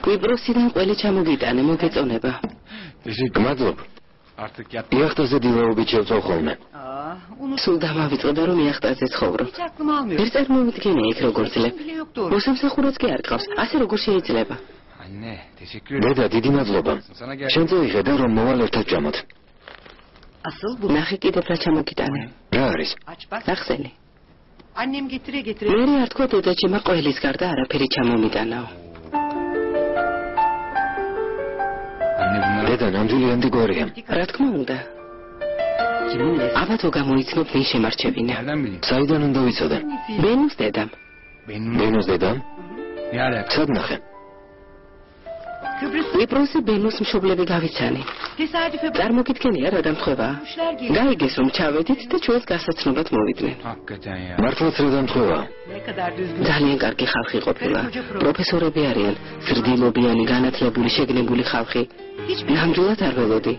კვიპროსიდან ყველი ჩამოგიტანე, მოგეწონება. გმადლობ. Artık yat. იახტაზე დილაობით შევწავ ხოლმე. სულ დამავიწყდა რომ იახტაზე ცხოვრობ. Hiç aklım almıyor. ვერ წარმოვიდგენე იქ როგორ ძლებ. Bile yok doğru. მოსამსახურეც კი არ გყავს. ასე როგორ შეიძლება? Anne, teşekkür ederim. დედა, დიდი მადლობა. Sana gel. შენ წაიხედა რომ მოვალ ერთად ჭამოთ. Asıl bu. ნახე კიდევ რა ჩამოგიტანე. რა არის? Aç bak. ახსენი. Annem getire getire. მე არ თქვა დედაჩემა ყველის გარდა არაფერი ჩამომიტანაო. Anne bunları. დედა, ნამდვილი ანტიკვარია. რა თქმა უნდა. Kiminle? აბათო გამოიცნობ ვინ შემარჩევინა. Nereden bileyim? საიდან უნდა ვიცოდე? ბენუს დედამ. Benim. ბენოს დედა? Ne alaka? სად ნახე? Kıbrıs კვიპროსი ბენუს მშობლები გავიცანი. tesadüfe წარმოგიდგენია რა დამთხვევა? bakmışlar gibi. გაიგეს რომ ჩავედით და ჩვენს გასაცნობად მოვიდნენ. Hakikaten ya. მართლაც რა დამთხოვა? Ne kadar düzgün. ძალიან კარგი ხალხი ყოფილა. პროფესორები არიან, ზრდილობიანი, განათლებული, შეგნებული ხალხი. ნამდვილად არ ველოდი.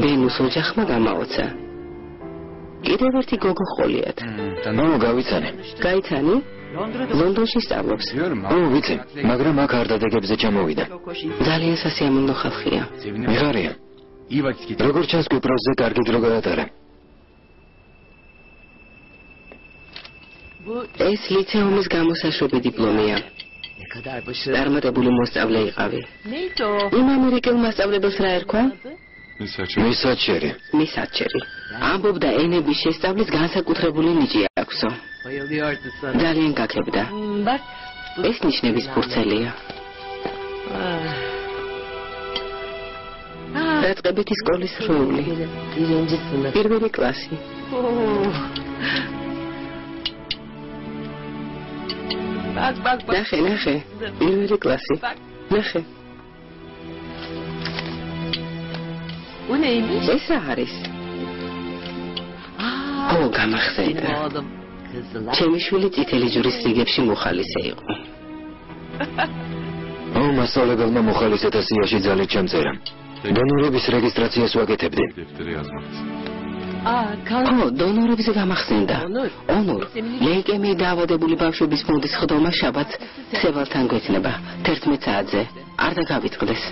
ბენუს ოჯახმა გამაოცა. კიდევ ერთი გოგო ყოლიათ. ნო, გავიცანე. გაიცანი? Londra'da ლონდონში სწავლობს. Biliyorum ო, ვიცი, მაგრამ აქ არ დადეგებზე ჩამოვიდა. çok hoş insan. ძალიან სასიამოვნო ხალხია. Sevinirim. მიღარია. İyi vakit geçir. როგორ ჩანს კვიპროსზე კარგი დრო გაატარა? Bu ეს ლიცეუმის გამოსაშვები დიპლომია. ne kadar başarılı. წარმატებული მოსწავლე იყავი. Neydi o? იმ ამერიკელ მასწავლებელს რა ერქვა? მისაჩერი. მისაჩერი. ამბობდა ენების შესწავლის განსაკუთრებული ნიჭი აქვსო. Bayılıyordu sana. ძალიან გაქებდა. Bak. ეს ნიშნების ფურცელია. დაწყებითი სკოლის სრული. Birinci sınıf. პირველი კლასი. Bak bak bak. ნახე, ნახე. პირველი კლასი. Bak. ნახე. Bu neymiş? ეს რა არის? Aa, ო, benim გამახსენდა. oğlum. Kızılar. ჩემი შვილი წითელი ჯვრის რიგებში მოხალისე იყო. ო, მასწავლებელმა მოხალისეთა სიაში ძალით ჩამწერა. დონორების რეგისტრაციას ვაკეთებდი. Deftere yazmak için. Aa, kan. ო, დონორებზე გამახსენდა. Onur. ონურ, ლეიკემიით დაავადებული ბავშვების ფონდის ხდომა შაბათს სევალთან გვეცნება 11 საათზე. არ დაგავიწყდეს.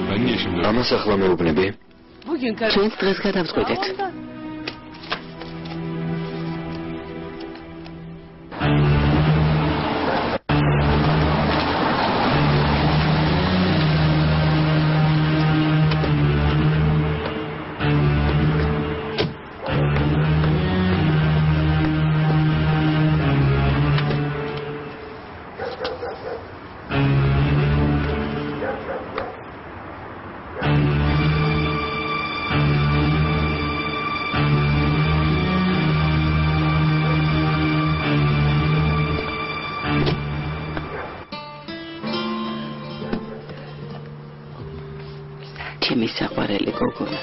Ben niye şimdi? ამას ახლა მეუბნები? Bugün kar. ჩვენს დღეს გადავწყვეტეთ. საყვარელი გოგონა.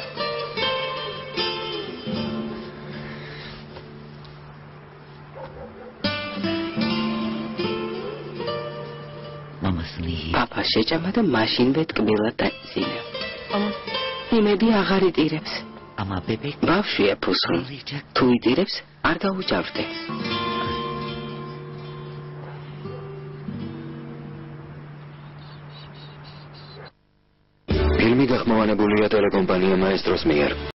Papa შეჭამა და მაშინვე ტკბილად დაიძინა. იმედი აღარ იტირებს. ბავშვია ფუსუნ. თუ იტირებს, არ დაუჯავდე. ფილმი გახმოვანებულია ტელეკომპანია მაესტროს მიერ.